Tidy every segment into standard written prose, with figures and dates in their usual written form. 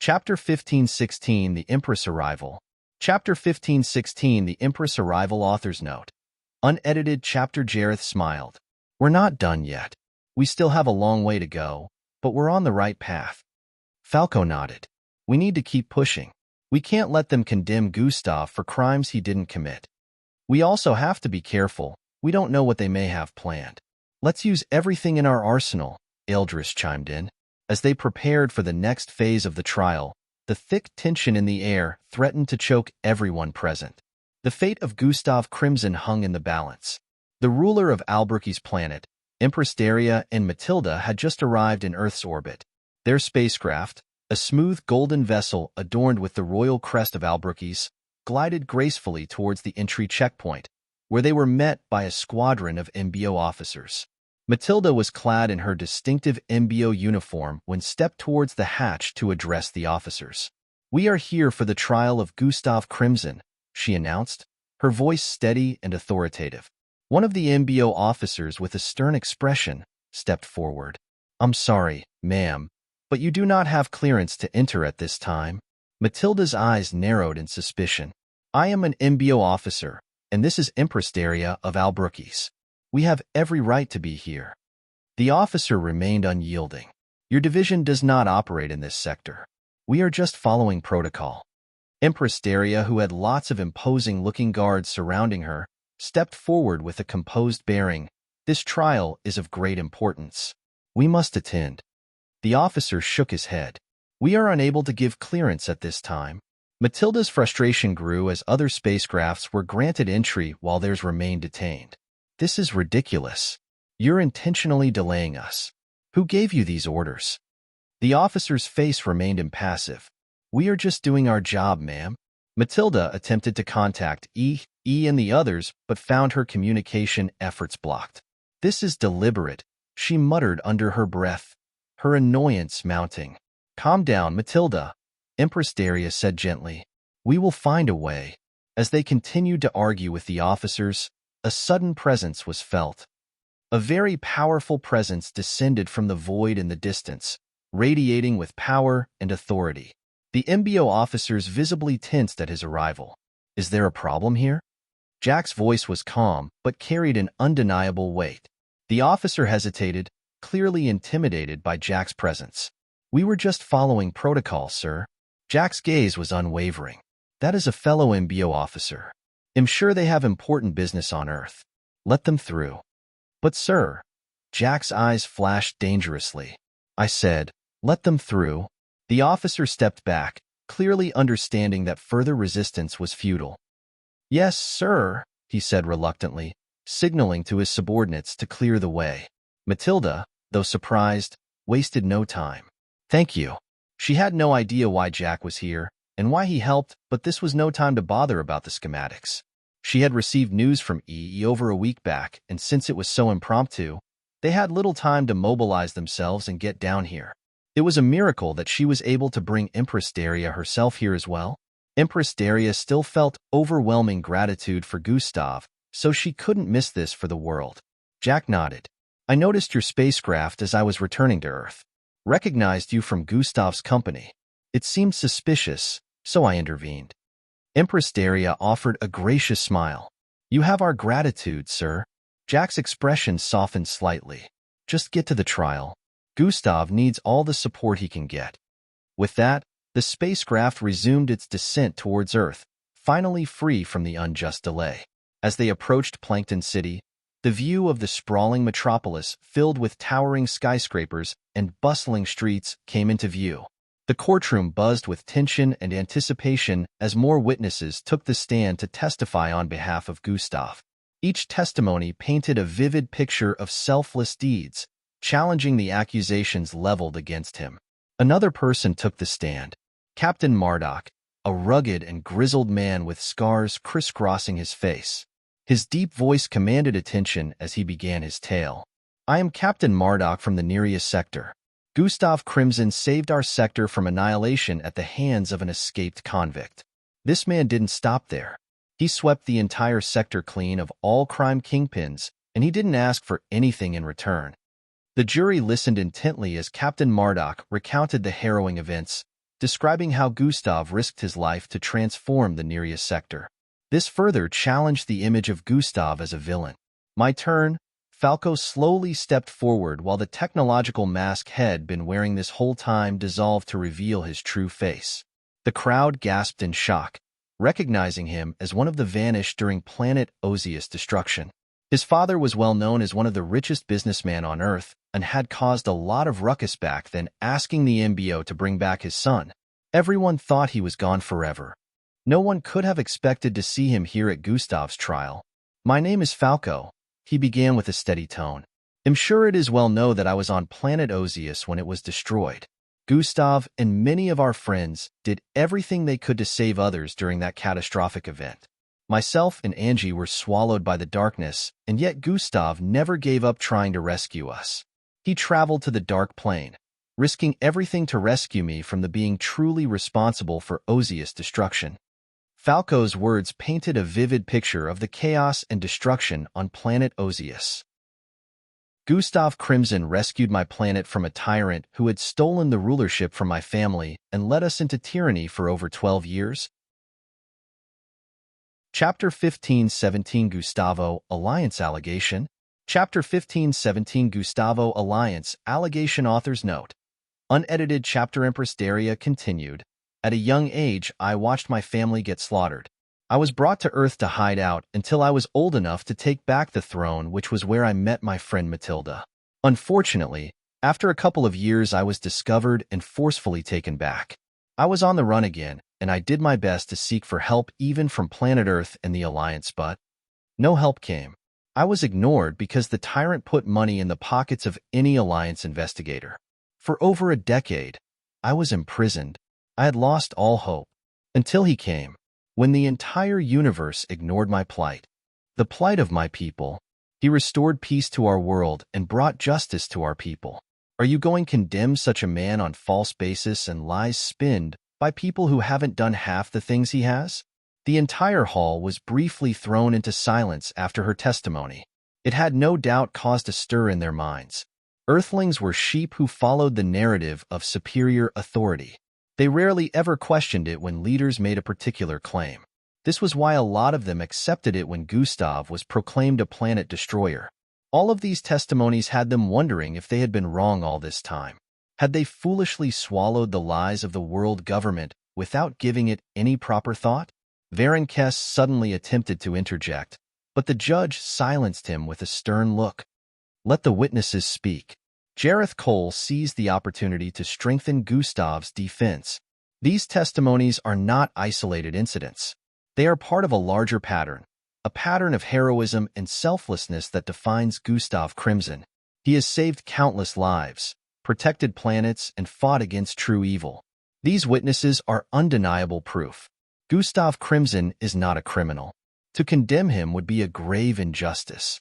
Chapter 1516 The Empress Arrival. Chapter 1516 The Empress Arrival. Author's Note. Unedited chapter. Jareth smiled. We're not done yet. We still have a long way to go, but we're on the right path. Falco nodded. We need to keep pushing. We can't let them condemn Gustav for crimes he didn't commit. We also have to be careful. We don't know what they may have planned. Let's use everything in our arsenal, Eldris chimed in. As they prepared for the next phase of the trial, the thick tension in the air threatened to choke everyone present. The fate of Gustav Crimson hung in the balance. The ruler of Albuquerque's planet, Empress Daria, and Matilda had just arrived in Earth's orbit. Their spacecraft, a smooth golden vessel adorned with the royal crest of Albuquerque's, glided gracefully towards the entry checkpoint, where they were met by a squadron of MBO officers. Matilda was clad in her distinctive MBO uniform when stepped towards the hatch to address the officers. We are here for the trial of Gustav Crimson, she announced, her voice steady and authoritative. One of the MBO officers, with a stern expression, stepped forward. I'm sorry, ma'am, but you do not have clearance to enter at this time. Matilda's eyes narrowed in suspicion. I am an MBO officer, and this is Empress Daria of Albuquerque. We have every right to be here. The officer remained unyielding. Your division does not operate in this sector. We are just following protocol. Empress Daria, who had lots of imposing-looking guards surrounding her, stepped forward with a composed bearing. This trial is of great importance. We must attend. The officer shook his head. We are unable to give clearance at this time. Matilda's frustration grew as other spacecrafts were granted entry while theirs remained detained. This is ridiculous. You're intentionally delaying us. Who gave you these orders? The officer's face remained impassive. We are just doing our job, ma'am. Matilda attempted to contact E and the others, but found her communication efforts blocked. This is deliberate, she muttered under her breath, her annoyance mounting. Calm down, Matilda, Empress Daria said gently. We will find a way. As they continued to argue with the officers, a sudden presence was felt. A very powerful presence descended from the void in the distance, radiating with power and authority. The MBO officers visibly tensed at his arrival. Is there a problem here? Jack's voice was calm, but carried an undeniable weight. The officer hesitated, clearly intimidated by Jack's presence. We were just following protocol, sir. Jack's gaze was unwavering. That is a fellow MBO officer. I'm sure they have important business on Earth. Let them through. But sir, Jack's eyes flashed dangerously. I said, let them through. The officer stepped back, clearly understanding that further resistance was futile. Yes, sir, he said reluctantly, signaling to his subordinates to clear the way. Matilda, though surprised, wasted no time. Thank you. She had no idea why Jack was here and why he helped, but this was no time to bother about the schematics. She had received news from E over a week back, and since it was so impromptu, they had little time to mobilize themselves and get down here. It was a miracle that she was able to bring Empress Daria herself here as well. Empress Daria still felt overwhelming gratitude for Gustav, so she couldn't miss this for the world. Jack nodded. I noticed your spacecraft as I was returning to Earth. Recognized you from Gustav's company. It seemed suspicious, so I intervened. Empress Daria offered a gracious smile. You have our gratitude, sir. Jack's expression softened slightly. Just get to the trial. Gustav needs all the support he can get. With that, the spacecraft resumed its descent towards Earth, finally free from the unjust delay. As they approached Plankton City, the view of the sprawling metropolis filled with towering skyscrapers and bustling streets came into view. The courtroom buzzed with tension and anticipation as more witnesses took the stand to testify on behalf of Gustav. Each testimony painted a vivid picture of selfless deeds, challenging the accusations leveled against him. Another person took the stand, Captain Marduk, a rugged and grizzled man with scars crisscrossing his face. His deep voice commanded attention as he began his tale. I am Captain Marduk from the Nereus sector. Gustav Crimson saved our sector from annihilation at the hands of an escaped convict. This man didn't stop there. He swept the entire sector clean of all crime kingpins, and he didn't ask for anything in return. The jury listened intently as Captain Marduk recounted the harrowing events, describing how Gustav risked his life to transform the Nereus sector. This further challenged the image of Gustav as a villain. My turn. Falco slowly stepped forward while the technological mask he'd been wearing this whole time dissolved to reveal his true face. The crowd gasped in shock, recognizing him as one of the vanished during planet Ozius destruction. His father was well known as one of the richest businessmen on Earth and had caused a lot of ruckus back then, asking the MBO to bring back his son. Everyone thought he was gone forever. No one could have expected to see him here at Gustav's trial. My name is Falco, he began with a steady tone. I'm sure it is well known that I was on planet Ozius when it was destroyed. Gustav and many of our friends did everything they could to save others during that catastrophic event. Myself and Angie were swallowed by the darkness, and yet Gustav never gave up trying to rescue us. He traveled to the dark plane, risking everything to rescue me from the being truly responsible for Ozius' destruction. Falco's words painted a vivid picture of the chaos and destruction on planet Ozius. Gustav Crimson rescued my planet from a tyrant who had stolen the rulership from my family and led us into tyranny for over 12 years. Chapter 15-17 Gustavo, Alliance Allegation. Chapter 15-17 Gustavo, Alliance Allegation. Author's note. Unedited chapter. Empress Daria continued. At a young age, I watched my family get slaughtered. I was brought to Earth to hide out until I was old enough to take back the throne, which was where I met my friend Matilda. Unfortunately, after a couple of years, I was discovered and forcefully taken back. I was on the run again, and I did my best to seek for help even from planet Earth and the Alliance, but no help came. I was ignored because the tyrant put money in the pockets of any Alliance investigator. For over a decade, I was imprisoned. I had lost all hope, until he came, when the entire universe ignored my plight, the plight of my people. He restored peace to our world and brought justice to our people. Are you going to condemn such a man on false basis and lies spinned by people who haven't done half the things he has? The entire hall was briefly thrown into silence after her testimony. It had no doubt caused a stir in their minds. Earthlings were sheep who followed the narrative of superior authority. They rarely ever questioned it when leaders made a particular claim. This was why a lot of them accepted it when Gustav was proclaimed a planet destroyer. All of these testimonies had them wondering if they had been wrong all this time. Had they foolishly swallowed the lies of the world government without giving it any proper thought? Varen Kess suddenly attempted to interject, but the judge silenced him with a stern look. Let the witnesses speak. Jareth Cole seized the opportunity to strengthen Gustav's defense. These testimonies are not isolated incidents. They are part of a larger pattern, a pattern of heroism and selflessness that defines Gustav Crimson. He has saved countless lives, protected planets, and fought against true evil. These witnesses are undeniable proof. Gustav Crimson is not a criminal. To condemn him would be a grave injustice.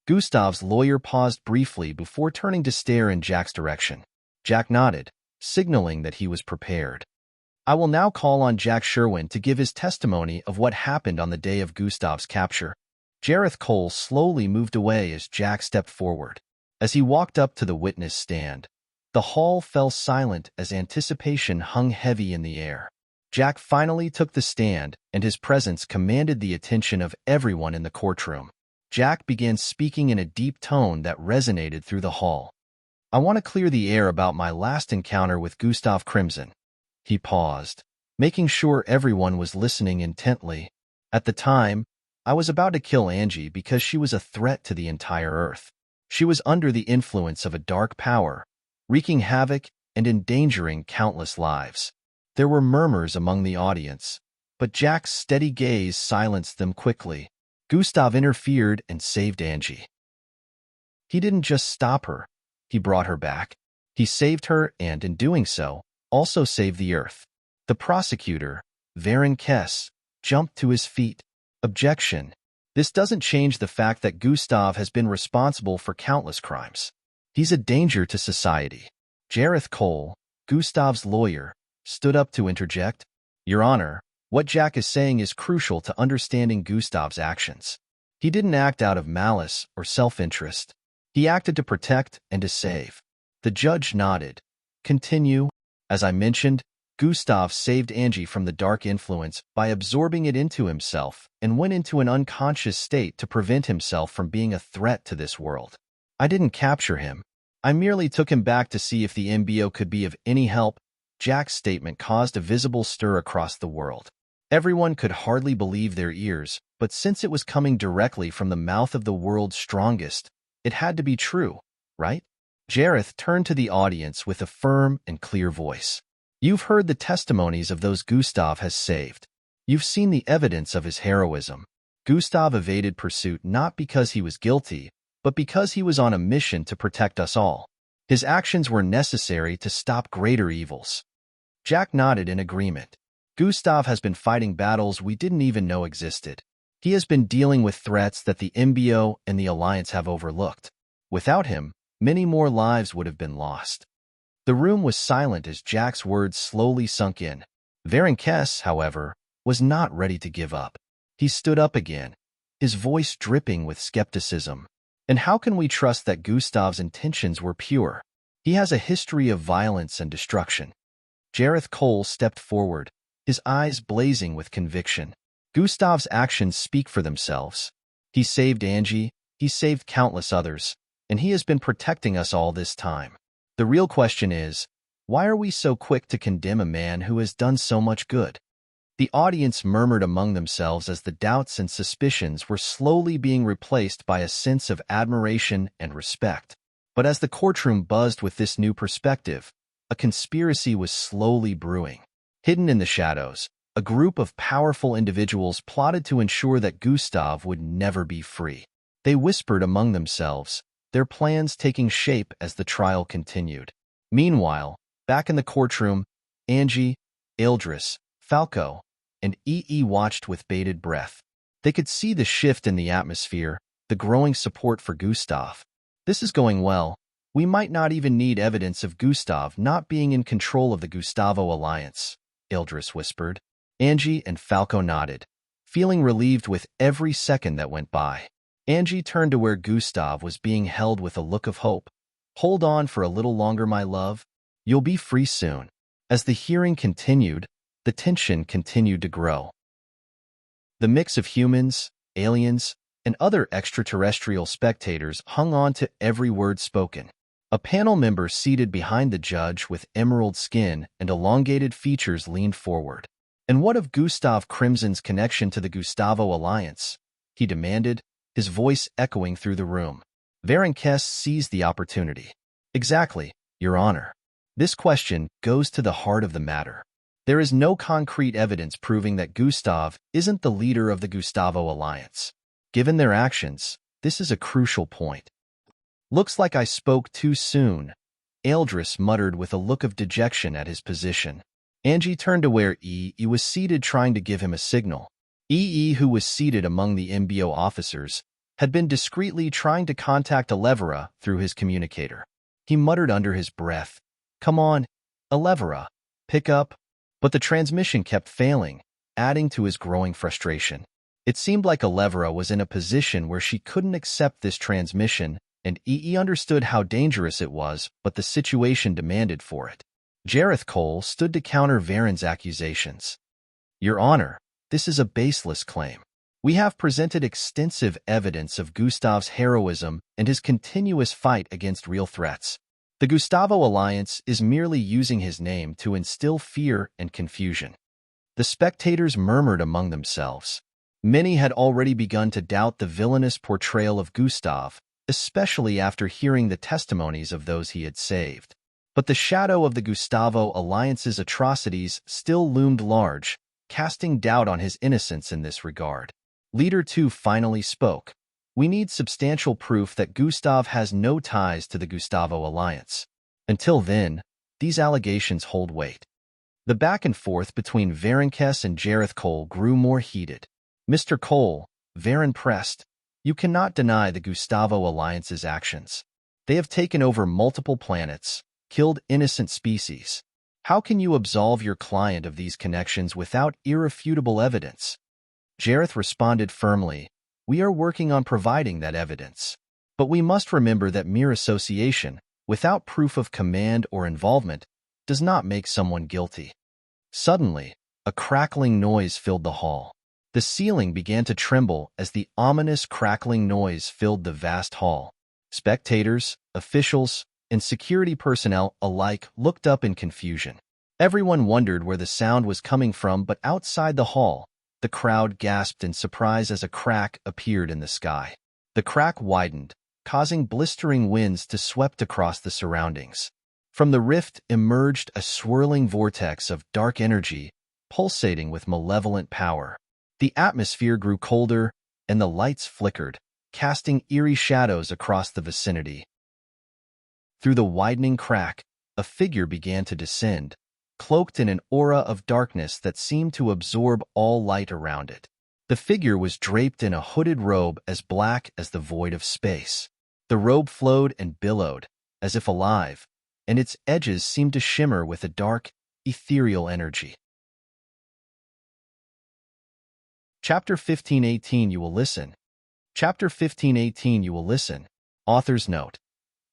Gustav's lawyer paused briefly before turning to stare in Jack's direction. Jack nodded, signaling that he was prepared. I will now call on Jack Sherwin to give his testimony of what happened on the day of Gustav's capture. Jareth Cole slowly moved away as Jack stepped forward. As he walked up to the witness stand, the hall fell silent as anticipation hung heavy in the air. Jack finally took the stand, and his presence commanded the attention of everyone in the courtroom. Jack began speaking in a deep tone that resonated through the hall. I want to clear the air about my last encounter with Gustav Crimson. He paused, making sure everyone was listening intently. At the time, I was about to kill Angie because she was a threat to the entire Earth. She was under the influence of a dark power, wreaking havoc and endangering countless lives. There were murmurs among the audience, but Jack's steady gaze silenced them quickly. Gustav interfered and saved Angie. He didn't just stop her, he brought her back. He saved her and, in doing so, also saved the Earth. The prosecutor, Varen Kess, jumped to his feet. Objection. This doesn't change the fact that Gustav has been responsible for countless crimes. He's a danger to society. Jareth Cole, Gustav's lawyer, stood up to interject. Your Honor, what Jack is saying is crucial to understanding Gustav's actions. He didn't act out of malice or self-interest. He acted to protect and to save. The judge nodded. Continue. As I mentioned, Gustav saved Angie from the dark influence by absorbing it into himself and went into an unconscious state to prevent himself from being a threat to this world. I didn't capture him. I merely took him back to see if the MBO could be of any help. Jack's statement caused a visible stir across the world. Everyone could hardly believe their ears, but since it was coming directly from the mouth of the world's strongest, it had to be true, right? Jareth turned to the audience with a firm and clear voice. You've heard the testimonies of those Gustav has saved. You've seen the evidence of his heroism. Gustav evaded pursuit not because he was guilty, but because he was on a mission to protect us all. His actions were necessary to stop greater evils. Jack nodded in agreement. Gustav has been fighting battles we didn't even know existed. He has been dealing with threats that the MBO and the Alliance have overlooked. Without him, many more lives would have been lost. The room was silent as Jack's words slowly sunk in. Varenkes, however, was not ready to give up. He stood up again, his voice dripping with skepticism. And how can we trust that Gustav's intentions were pure? He has a history of violence and destruction. Jareth Cole stepped forward, his eyes blazing with conviction. Gustav's actions speak for themselves. He saved Angie, he saved countless others, and he has been protecting us all this time. The real question is, why are we so quick to condemn a man who has done so much good? The audience murmured among themselves as the doubts and suspicions were slowly being replaced by a sense of admiration and respect. But as the courtroom buzzed with this new perspective, a conspiracy was slowly brewing. Hidden in the shadows, a group of powerful individuals plotted to ensure that Gustav would never be free. They whispered among themselves, their plans taking shape as the trial continued. Meanwhile, back in the courtroom, Angie, Ildris, Falco, and EE watched with bated breath. They could see the shift in the atmosphere, the growing support for Gustav. This is going well. We might not even need evidence of Gustav not being in control of the Gustavo Alliance, Ildris whispered. Angie and Falco nodded, feeling relieved with every second that went by. Angie turned to where Gustav was being held with a look of hope. Hold on for a little longer, my love. You'll be free soon. As the hearing continued, the tension continued to grow. The mix of humans, aliens, and other extraterrestrial spectators hung on to every word spoken. A panel member seated behind the judge with emerald skin and elongated features leaned forward. And what of Gustav Crimson's connection to the Gustavo Alliance? He demanded, his voice echoing through the room. Varenkes seized the opportunity. Exactly, Your Honor. This question goes to the heart of the matter. There is no concrete evidence proving that Gustav isn't the leader of the Gustavo Alliance. Given their actions, this is a crucial point. Looks like I spoke too soon, Ildris muttered with a look of dejection at his position. Angie turned to where EE was seated, trying to give him a signal. EE, who was seated among the MBO officers, had been discreetly trying to contact Elevera through his communicator. He muttered under his breath, "Come on, Elevera, pick up." But the transmission kept failing, adding to his growing frustration. It seemed like Elevera was in a position where she couldn't accept this transmission, and EE understood how dangerous it was, but the situation demanded for it. Jareth Cole stood to counter Varen's accusations. Your Honor, this is a baseless claim. We have presented extensive evidence of Gustav's heroism and his continuous fight against real threats. The Gustavo Alliance is merely using his name to instill fear and confusion. The spectators murmured among themselves. Many had already begun to doubt the villainous portrayal of Gustav, especially after hearing the testimonies of those he had saved. But the shadow of the Gustavo Alliance's atrocities still loomed large, casting doubt on his innocence in this regard. Leader 2 finally spoke. We need substantial proof that Gustav has no ties to the Gustavo Alliance. Until then, these allegations hold weight. The back and forth between Varenkes and Jareth Cole grew more heated. Mr. Cole, Varen pressed, you cannot deny the Gustavo Alliance's actions. They have taken over multiple planets, killed innocent species. How can you absolve your client of these connections without irrefutable evidence? Jareth responded firmly, we are working on providing that evidence. But we must remember that mere association, without proof of command or involvement, does not make someone guilty. Suddenly, a crackling noise filled the hall. The ceiling began to tremble as the ominous crackling noise filled the vast hall. Spectators, officials, and security personnel alike looked up in confusion. Everyone wondered where the sound was coming from, but outside the hall, the crowd gasped in surprise as a crack appeared in the sky. The crack widened, causing blistering winds to sweep across the surroundings. From the rift emerged a swirling vortex of dark energy, pulsating with malevolent power. The atmosphere grew colder, and the lights flickered, casting eerie shadows across the vicinity. Through the widening crack, a figure began to descend, cloaked in an aura of darkness that seemed to absorb all light around it. The figure was draped in a hooded robe as black as the void of space. The robe flowed and billowed, as if alive, and its edges seemed to shimmer with a dark, ethereal energy. Chapter 15:18 You will listen. Chapter 15:18 You will listen. Author's note.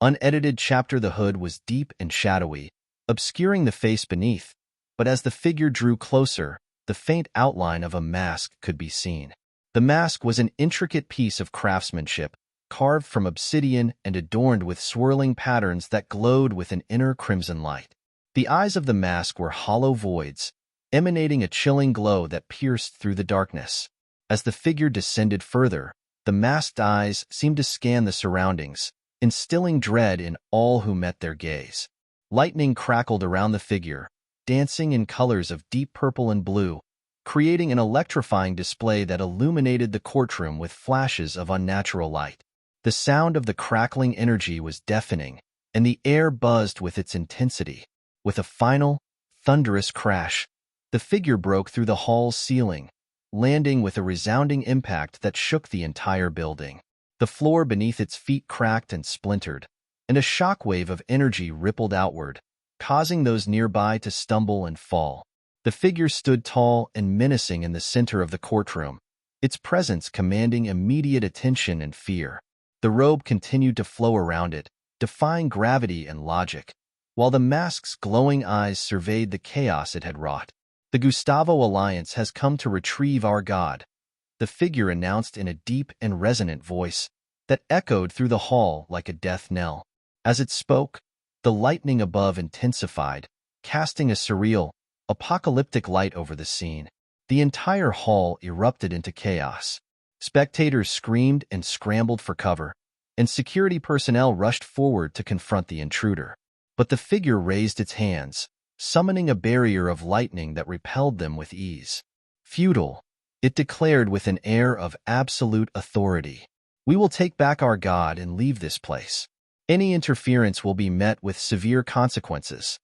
Unedited chapter. The hood was deep and shadowy, obscuring the face beneath, but as the figure drew closer, the faint outline of a mask could be seen. The mask was an intricate piece of craftsmanship, carved from obsidian and adorned with swirling patterns that glowed with an inner crimson light. The eyes of the mask were hollow voids, emanating a chilling glow that pierced through the darkness. As the figure descended further, the masked eyes seemed to scan the surroundings, instilling dread in all who met their gaze. Lightning crackled around the figure, dancing in colors of deep purple and blue, creating an electrifying display that illuminated the courtroom with flashes of unnatural light. The sound of the crackling energy was deafening, and the air buzzed with its intensity. With a final, thunderous crash, the figure broke through the hall's ceiling, landing with a resounding impact that shook the entire building. The floor beneath its feet cracked and splintered, and a shockwave of energy rippled outward, causing those nearby to stumble and fall. The figure stood tall and menacing in the center of the courtroom, its presence commanding immediate attention and fear. The robe continued to flow around it, defying gravity and logic, while the mask's glowing eyes surveyed the chaos it had wrought. The Gustavo Alliance has come to retrieve our god, the figure announced in a deep and resonant voice that echoed through the hall like a death knell. As it spoke, the lightning above intensified, casting a surreal, apocalyptic light over the scene. The entire hall erupted into chaos. Spectators screamed and scrambled for cover, and security personnel rushed forward to confront the intruder. But the figure raised its hands, summoning a barrier of lightning that repelled them with ease. Futile, it declared with an air of absolute authority. We will take back our god and leave this place. Any interference will be met with severe consequences.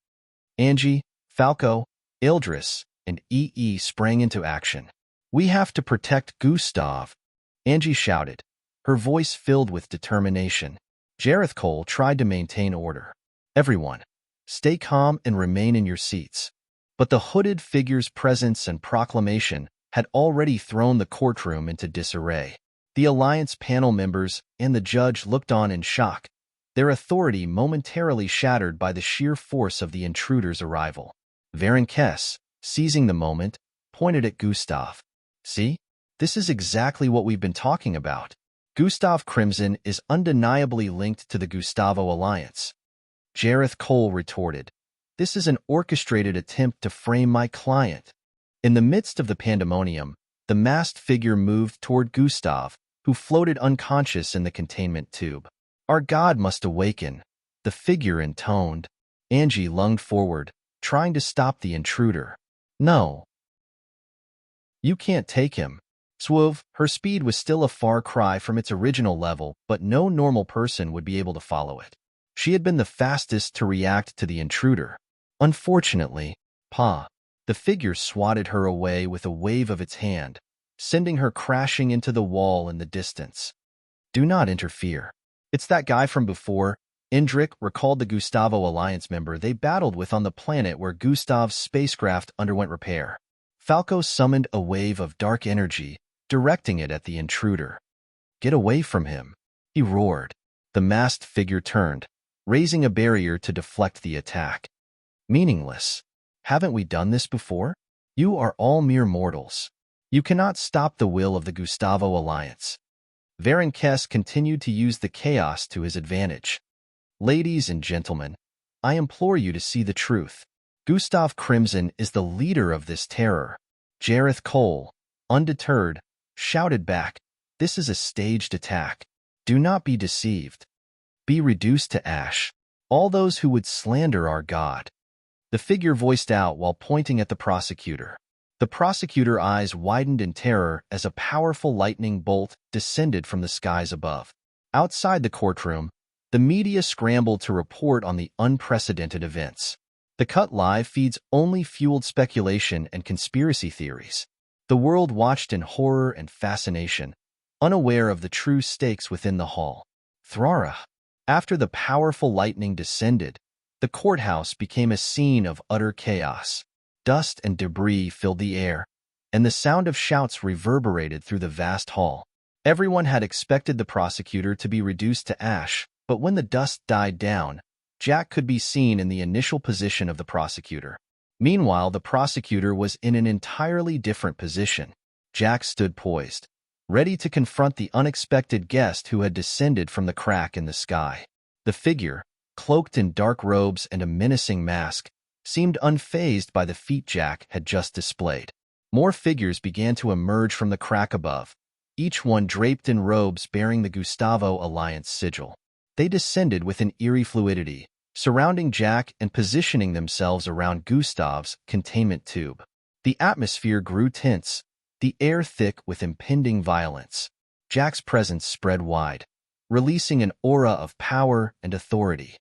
Angie, Falco, Ildris, and EE sprang into action. We have to protect Gustav, Angie shouted, her voice filled with determination. Jareth Cole tried to maintain order. Everyone, stay calm and remain in your seats. But the hooded figure's presence and proclamation had already thrown the courtroom into disarray. The Alliance panel members and the judge looked on in shock, their authority momentarily shattered by the sheer force of the intruder's arrival. Varen Kess, seizing the moment, pointed at Gustav. See? This is exactly what we've been talking about. Gustav Crimson is undeniably linked to the Gustavo Alliance. Jareth Cole retorted. This is an orchestrated attempt to frame my client. In the midst of the pandemonium, the masked figure moved toward Gustav, who floated unconscious in the containment tube. Our god must awaken, the figure intoned. Angie lunged forward, trying to stop the intruder. No. You can't take him. Swove, her speed was still a far cry from its original level, but no normal person would be able to follow it. She had been the fastest to react to the intruder. Unfortunately, the figure swatted her away with a wave of its hand, sending her crashing into the wall in the distance. Do not interfere. It's that guy from before. Indrik recalled the Gustavo Alliance member they battled with on the planet where Gustav's spacecraft underwent repair. Falco summoned a wave of dark energy, directing it at the intruder. Get away from him, he roared. The masked figure turned, raising a barrier to deflect the attack. Meaningless. Haven't we done this before? You are all mere mortals. You cannot stop the will of the Gustavo Alliance. Varenkes continued to use the chaos to his advantage. Ladies and gentlemen, I implore you to see the truth. Gustav Crimson is the leader of this terror. Jareth Cole, undeterred, shouted back, "This is a staged attack. Do not be deceived. Be reduced to ash, all those who would slander our God." The figure voiced out while pointing at the prosecutor. The prosecutor's eyes widened in terror as a powerful lightning bolt descended from the skies above. Outside the courtroom, the media scrambled to report on the unprecedented events. The cut live feeds only fueled speculation and conspiracy theories. The world watched in horror and fascination, unaware of the true stakes within the hall. Thrara. After the powerful lightning descended, the courthouse became a scene of utter chaos. Dust and debris filled the air, and the sound of shouts reverberated through the vast hall. Everyone had expected the prosecutor to be reduced to ash, but when the dust died down, Jack could be seen in the initial position of the prosecutor. Meanwhile, the prosecutor was in an entirely different position. Jack stood poised, ready to confront the unexpected guest who had descended from the crack in the sky. The figure, cloaked in dark robes and a menacing mask, seemed unfazed by the feat Jack had just displayed. More figures began to emerge from the crack above, each one draped in robes bearing the Gustavo Alliance sigil. They descended with an eerie fluidity, surrounding Jack and positioning themselves around Gustav's containment tube. The atmosphere grew tense, the air thick with impending violence. Jack's presence spread wide, releasing an aura of power and authority.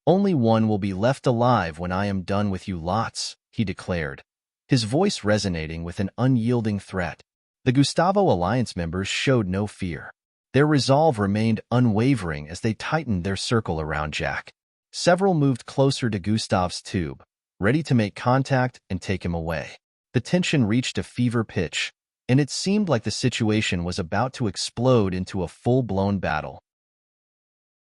"Only one will be left alive when I am done with you lots," he declared, his voice resonating with an unyielding threat. The Gustavo Alliance members showed no fear. Their resolve remained unwavering as they tightened their circle around Jack. Several moved closer to Gustav's tube, ready to make contact and take him away. The tension reached a fever pitch, and it seemed like the situation was about to explode into a full-blown battle.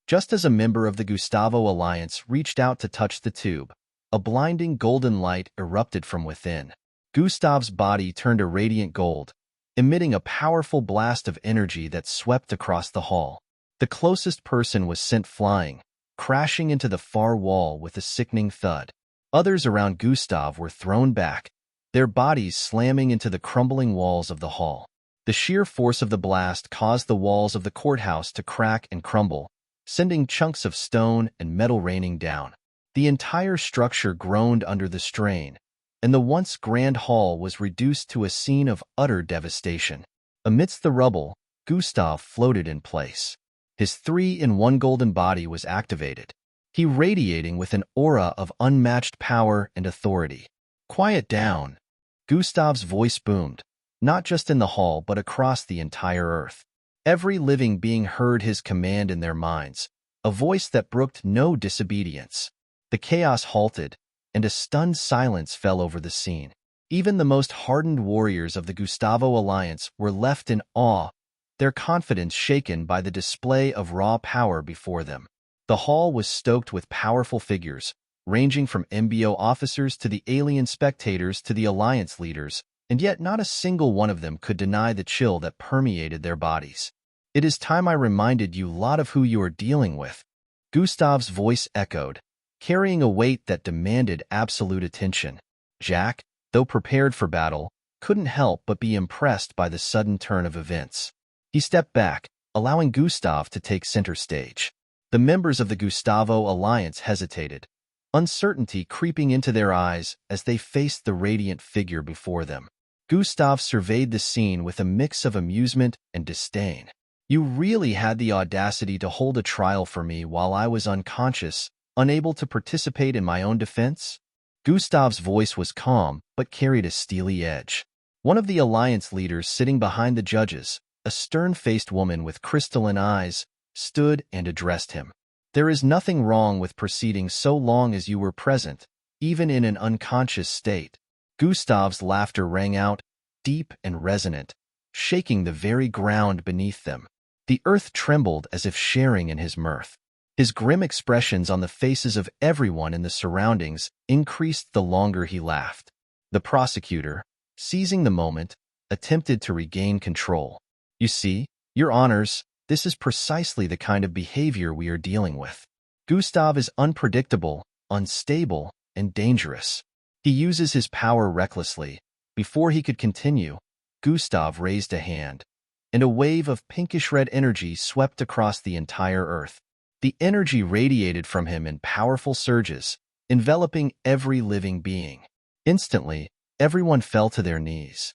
Just as a member of the Gustavo Alliance reached out to touch the tube, a blinding golden light erupted from within. Gustav's body turned a radiant gold, emitting a powerful blast of energy that swept across the hall. The closest person was sent flying, crashing into the far wall with a sickening thud. Others around Gustav were thrown back, their bodies slamming into the crumbling walls of the hall. The sheer force of the blast caused the walls of the courthouse to crack and crumble, sending chunks of stone and metal raining down. The entire structure groaned under the strain, and the once grand hall was reduced to a scene of utter devastation. Amidst the rubble, Gustav floated in place. His 3-in-1 golden body was activated, he radiating with an aura of unmatched power and authority. "Quiet down," Gustav's voice boomed, not just in the hall but across the entire earth. Every living being heard his command in their minds, a voice that brooked no disobedience. The chaos halted, and a stunned silence fell over the scene. Even the most hardened warriors of the Gustavo Alliance were left in awe, their confidence shaken by the display of raw power before them. The hall was stoked with powerful figures, ranging from MBO officers to the alien spectators to the Alliance leaders, and yet not a single one of them could deny the chill that permeated their bodies. "It is time I reminded you lot of who you are dealing with," Gustav's voice echoed, carrying a weight that demanded absolute attention. Jack, though prepared for battle, couldn't help but be impressed by the sudden turn of events. He stepped back, allowing Gustav to take center stage. The members of the Gustavo Alliance hesitated, uncertainty creeping into their eyes as they faced the radiant figure before them. Gustav surveyed the scene with a mix of amusement and disdain. "You really had the audacity to hold a trial for me while I was unconscious, unable to participate in my own defense?" Gustav's voice was calm, but carried a steely edge. One of the Alliance leaders sitting behind the judges, a stern-faced woman with crystalline eyes, stood and addressed him. "There is nothing wrong with proceeding so long as you were present, even in an unconscious state." Gustav's laughter rang out, deep and resonant, shaking the very ground beneath them. The earth trembled as if sharing in his mirth. His grim expressions on the faces of everyone in the surroundings increased the longer he laughed. The prosecutor, seizing the moment, attempted to regain control. You see, Your Honors, this is precisely the kind of behavior we are dealing with. Gustav is unpredictable, unstable, and dangerous. He uses his power recklessly. Before he could continue, Gustav raised a hand, and a wave of pinkish-red energy swept across the entire earth. The energy radiated from him in powerful surges, enveloping every living being. Instantly, everyone fell to their knees.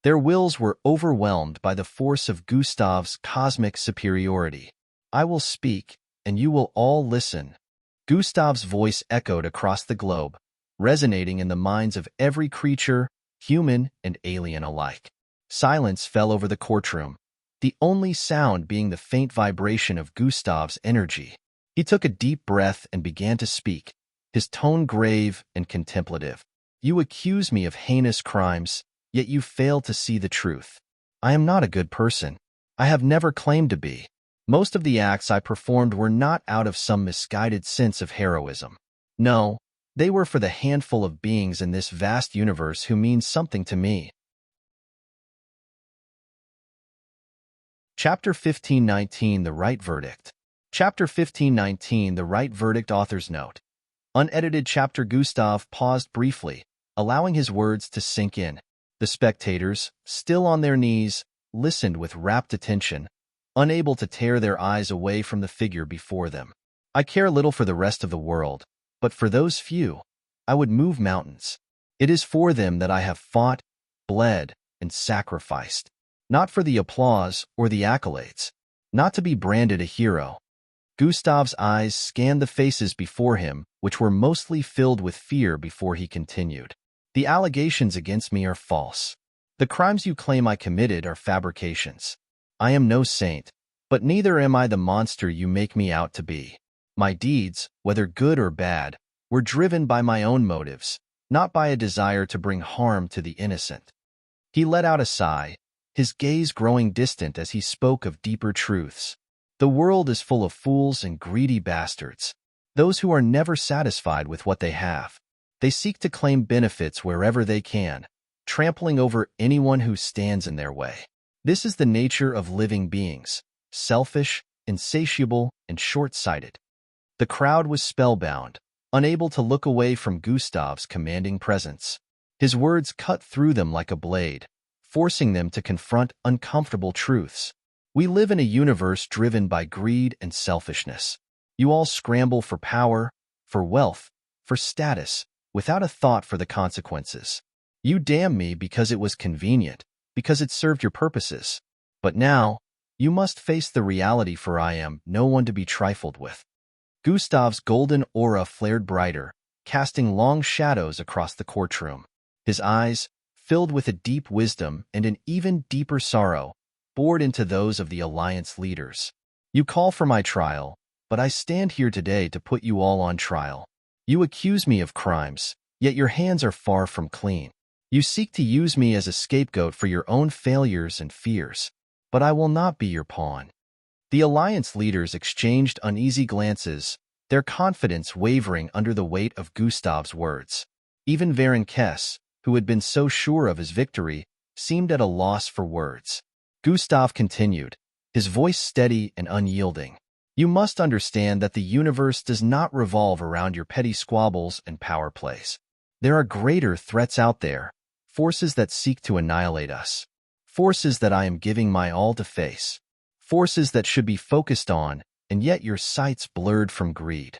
Their wills were overwhelmed by the force of Gustav's cosmic superiority. I will speak, and you will all listen. Gustav's voice echoed across the globe, resonating in the minds of every creature, human and alien alike. Silence fell over the courtroom, the only sound being the faint vibration of Gustav's energy. He took a deep breath and began to speak, his tone grave and contemplative. You accuse me of heinous crimes, yet you fail to see the truth. I am not a good person. I have never claimed to be. Most of the acts I performed were not out of some misguided sense of heroism. No, they were for the handful of beings in this vast universe who mean something to me. Chapter 1519 The Right Verdict. Chapter 1519 The Right Verdict. Author's Note. Unedited chapter. Gustav paused briefly, allowing his words to sink in. The spectators, still on their knees, listened with rapt attention, unable to tear their eyes away from the figure before them. I care little for the rest of the world, but for those few, I would move mountains. It is for them that I have fought, bled, and sacrificed. Not for the applause or the accolades, not to be branded a hero. Gustav's eyes scanned the faces before him, which were mostly filled with fear before he continued. The allegations against me are false. The crimes you claim I committed are fabrications. I am no saint, but neither am I the monster you make me out to be. My deeds, whether good or bad, were driven by my own motives, not by a desire to bring harm to the innocent. He let out a sigh, his gaze growing distant as he spoke of deeper truths. The world is full of fools and greedy bastards, those who are never satisfied with what they have. They seek to claim benefits wherever they can, trampling over anyone who stands in their way. This is the nature of living beings, selfish, insatiable, and short-sighted. The crowd was spellbound, unable to look away from Gustav's commanding presence. His words cut through them like a blade, forcing them to confront uncomfortable truths. We live in a universe driven by greed and selfishness. You all scramble for power, for wealth, for status, without a thought for the consequences. You damn me because it was convenient, because it served your purposes. But now, you must face the reality, for I am no one to be trifled with. Gustav's golden aura flared brighter, casting long shadows across the courtroom. His eyes, filled with a deep wisdom and an even deeper sorrow, bored into those of the Alliance leaders. You call for my trial, but I stand here today to put you all on trial. You accuse me of crimes, yet your hands are far from clean. You seek to use me as a scapegoat for your own failures and fears, but I will not be your pawn. The Alliance leaders exchanged uneasy glances, their confidence wavering under the weight of Gustav's words. Even Baron Kess, who had been so sure of his victory, seemed at a loss for words. Gustav continued, his voice steady and unyielding. You must understand that the universe does not revolve around your petty squabbles and power plays. There are greater threats out there, forces that seek to annihilate us, forces that I am giving my all to face, forces that should be focused on, and yet your sight's blurred from greed.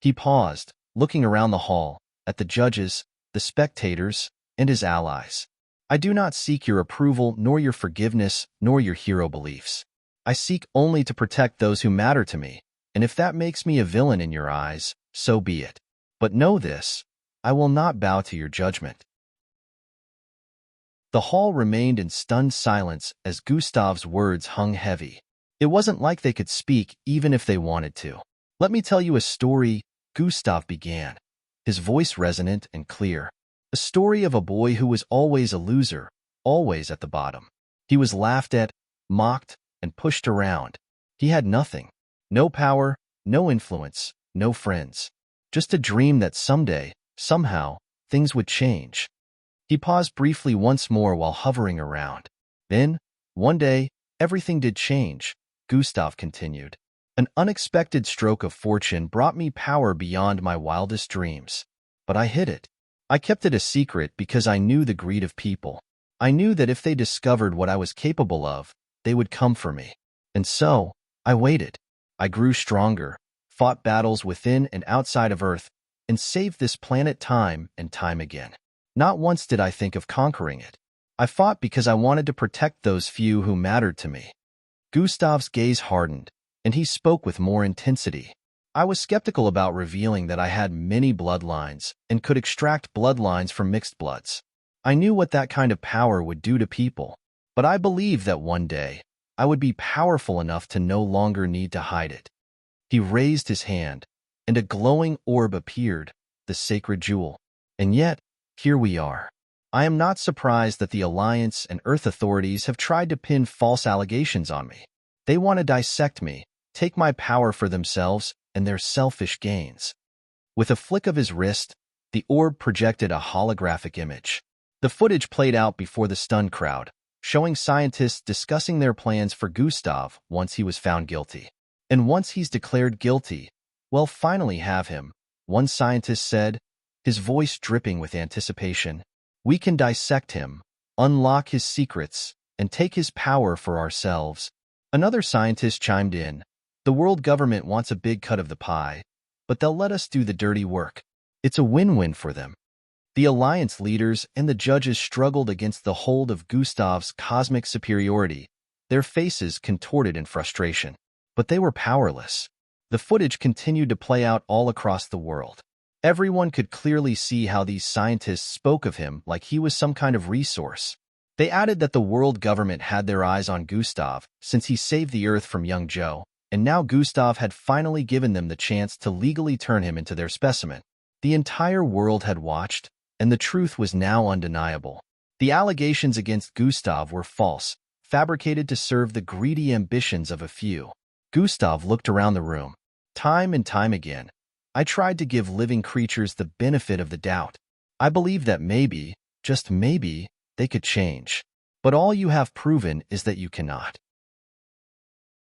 He paused, looking around the hall, at the judges, the spectators, and his allies. I do not seek your approval, nor your forgiveness, nor your hero beliefs. I seek only to protect those who matter to me, and if that makes me a villain in your eyes, so be it. But know this, I will not bow to your judgment. The hall remained in stunned silence as Gustav's words hung heavy. It wasn't like they could speak even if they wanted to. Let me tell you a story, Gustav began, his voice resonant and clear. A story of a boy who was always a loser, always at the bottom. He was laughed at, mocked, and pushed around. He had nothing. No power, no influence, no friends. Just a dream that someday, somehow, things would change. He paused briefly once more while hovering around. Then, one day, everything did change, Gustav continued. An unexpected stroke of fortune brought me power beyond my wildest dreams. But I hid it. I kept it a secret because I knew the greed of people. I knew that if they discovered what I was capable of, they would come for me. And so, I waited. I grew stronger, fought battles within and outside of Earth, and saved this planet time and time again. Not once did I think of conquering it. I fought because I wanted to protect those few who mattered to me. Gustav's gaze hardened, and he spoke with more intensity. I was skeptical about revealing that I had many bloodlines and could extract bloodlines from mixed bloods. I knew what that kind of power would do to people, but I believed that one day I would be powerful enough to no longer need to hide it. He raised his hand, and a glowing orb appeared, the sacred jewel. And yet, here we are. I am not surprised that the Alliance and Earth authorities have tried to pin false allegations on me. They want to dissect me, take my power for themselves and their selfish gains. With a flick of his wrist, the orb projected a holographic image. The footage played out before the stunned crowd, showing scientists discussing their plans for Gustav once he was found guilty. And once he's declared guilty, we'll finally have him, one scientist said, his voice dripping with anticipation. We can dissect him, unlock his secrets, and take his power for ourselves. Another scientist chimed in. The world government wants a big cut of the pie, but they'll let us do the dirty work. It's a win-win for them. The Alliance leaders and the judges struggled against the hold of Gustav's cosmic superiority, their faces contorted in frustration. But they were powerless. The footage continued to play out all across the world. Everyone could clearly see how these scientists spoke of him like he was some kind of resource. They added that the world government had their eyes on Gustav since he saved the Earth from young Joe, and now Gustav had finally given them the chance to legally turn him into their specimen. The entire world had watched, and the truth was now undeniable. The allegations against Gustav were false, fabricated to serve the greedy ambitions of a few. Gustav looked around the room. Time and time again, I tried to give living creatures the benefit of the doubt. I believed that maybe, just maybe, they could change. But all you have proven is that you cannot.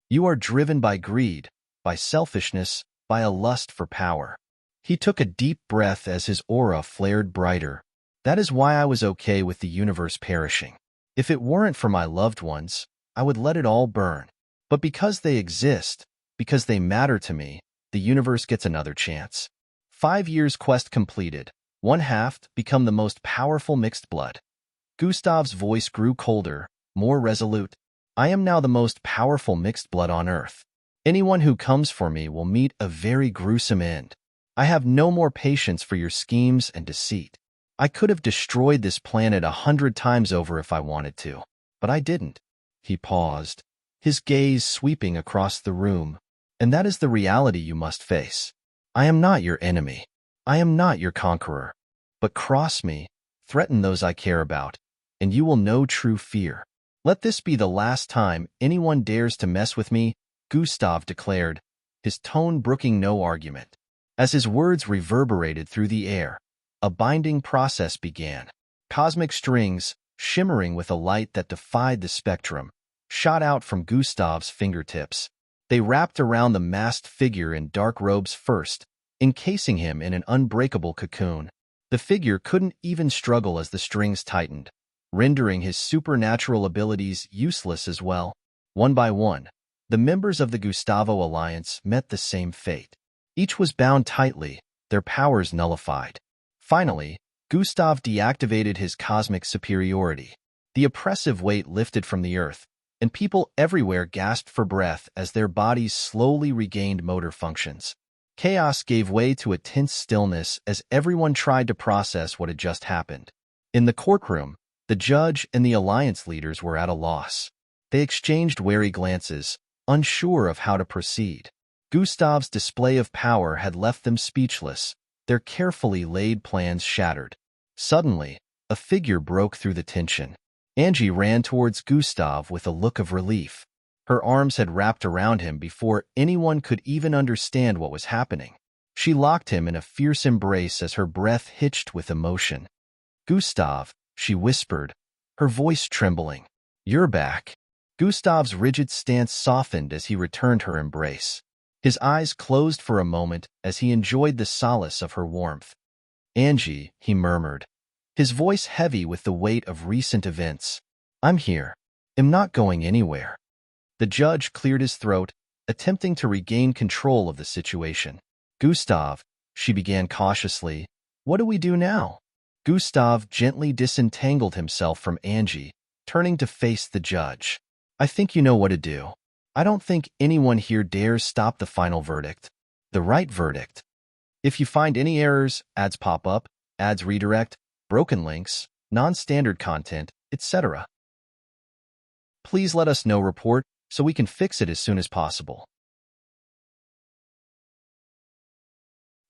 You are driven by greed, by selfishness, by a lust for power. He took a deep breath as his aura flared brighter. That is why I was okay with the universe perishing. If it weren't for my loved ones, I would let it all burn. But because they exist, because they matter to me, the universe gets another chance. 5 years quest completed. One half become the most powerful mixed blood. Gustav's voice grew colder, more resolute. I am now the most powerful mixed blood on Earth. Anyone who comes for me will meet a very gruesome end. I have no more patience for your schemes and deceit. I could have destroyed this planet 100 times over if I wanted to, but I didn't. He paused, his gaze sweeping across the room. And that is the reality you must face. I am not your enemy. I am not your conqueror. But cross me, threaten those I care about, and you will know true fear. Let this be the last time anyone dares to mess with me, Gustav declared, his tone brooking no argument. As his words reverberated through the air, a binding process began. Cosmic strings, shimmering with a light that defied the spectrum, shot out from Gustav's fingertips. They wrapped around the masked figure in dark robes first, encasing him in an unbreakable cocoon. The figure couldn't even struggle as the strings tightened, rendering his supernatural abilities useless as well. One by one, the members of the Gustavo Alliance met the same fate. Each was bound tightly, their powers nullified. Finally, Gustav deactivated his cosmic superiority. The oppressive weight lifted from the earth, and people everywhere gasped for breath as their bodies slowly regained motor functions. Chaos gave way to a tense stillness as everyone tried to process what had just happened. In the courtroom, the judge and the Alliance leaders were at a loss. They exchanged wary glances, unsure of how to proceed. Gustav's display of power had left them speechless, their carefully laid plans shattered. Suddenly, a figure broke through the tension. Angie ran towards Gustav with a look of relief. Her arms had wrapped around him before anyone could even understand what was happening. She locked him in a fierce embrace as her breath hitched with emotion. "Gustav," she whispered, her voice trembling. "You're back." Gustav's rigid stance softened as he returned her embrace. His eyes closed for a moment as he enjoyed the solace of her warmth. "Angie," he murmured, his voice heavy with the weight of recent events. "I'm here. I'm not going anywhere." The judge cleared his throat, attempting to regain control of the situation. "Gustav," she began cautiously, "what do we do now?" Gustav gently disentangled himself from Angie, turning to face the judge. "I think you know what to do. I don't think anyone here dares stop the final verdict. The right verdict. If you find any errors, ads pop up, ads redirect, broken links, non-standard content, etc. Please let us know report so we can fix it as soon as possible."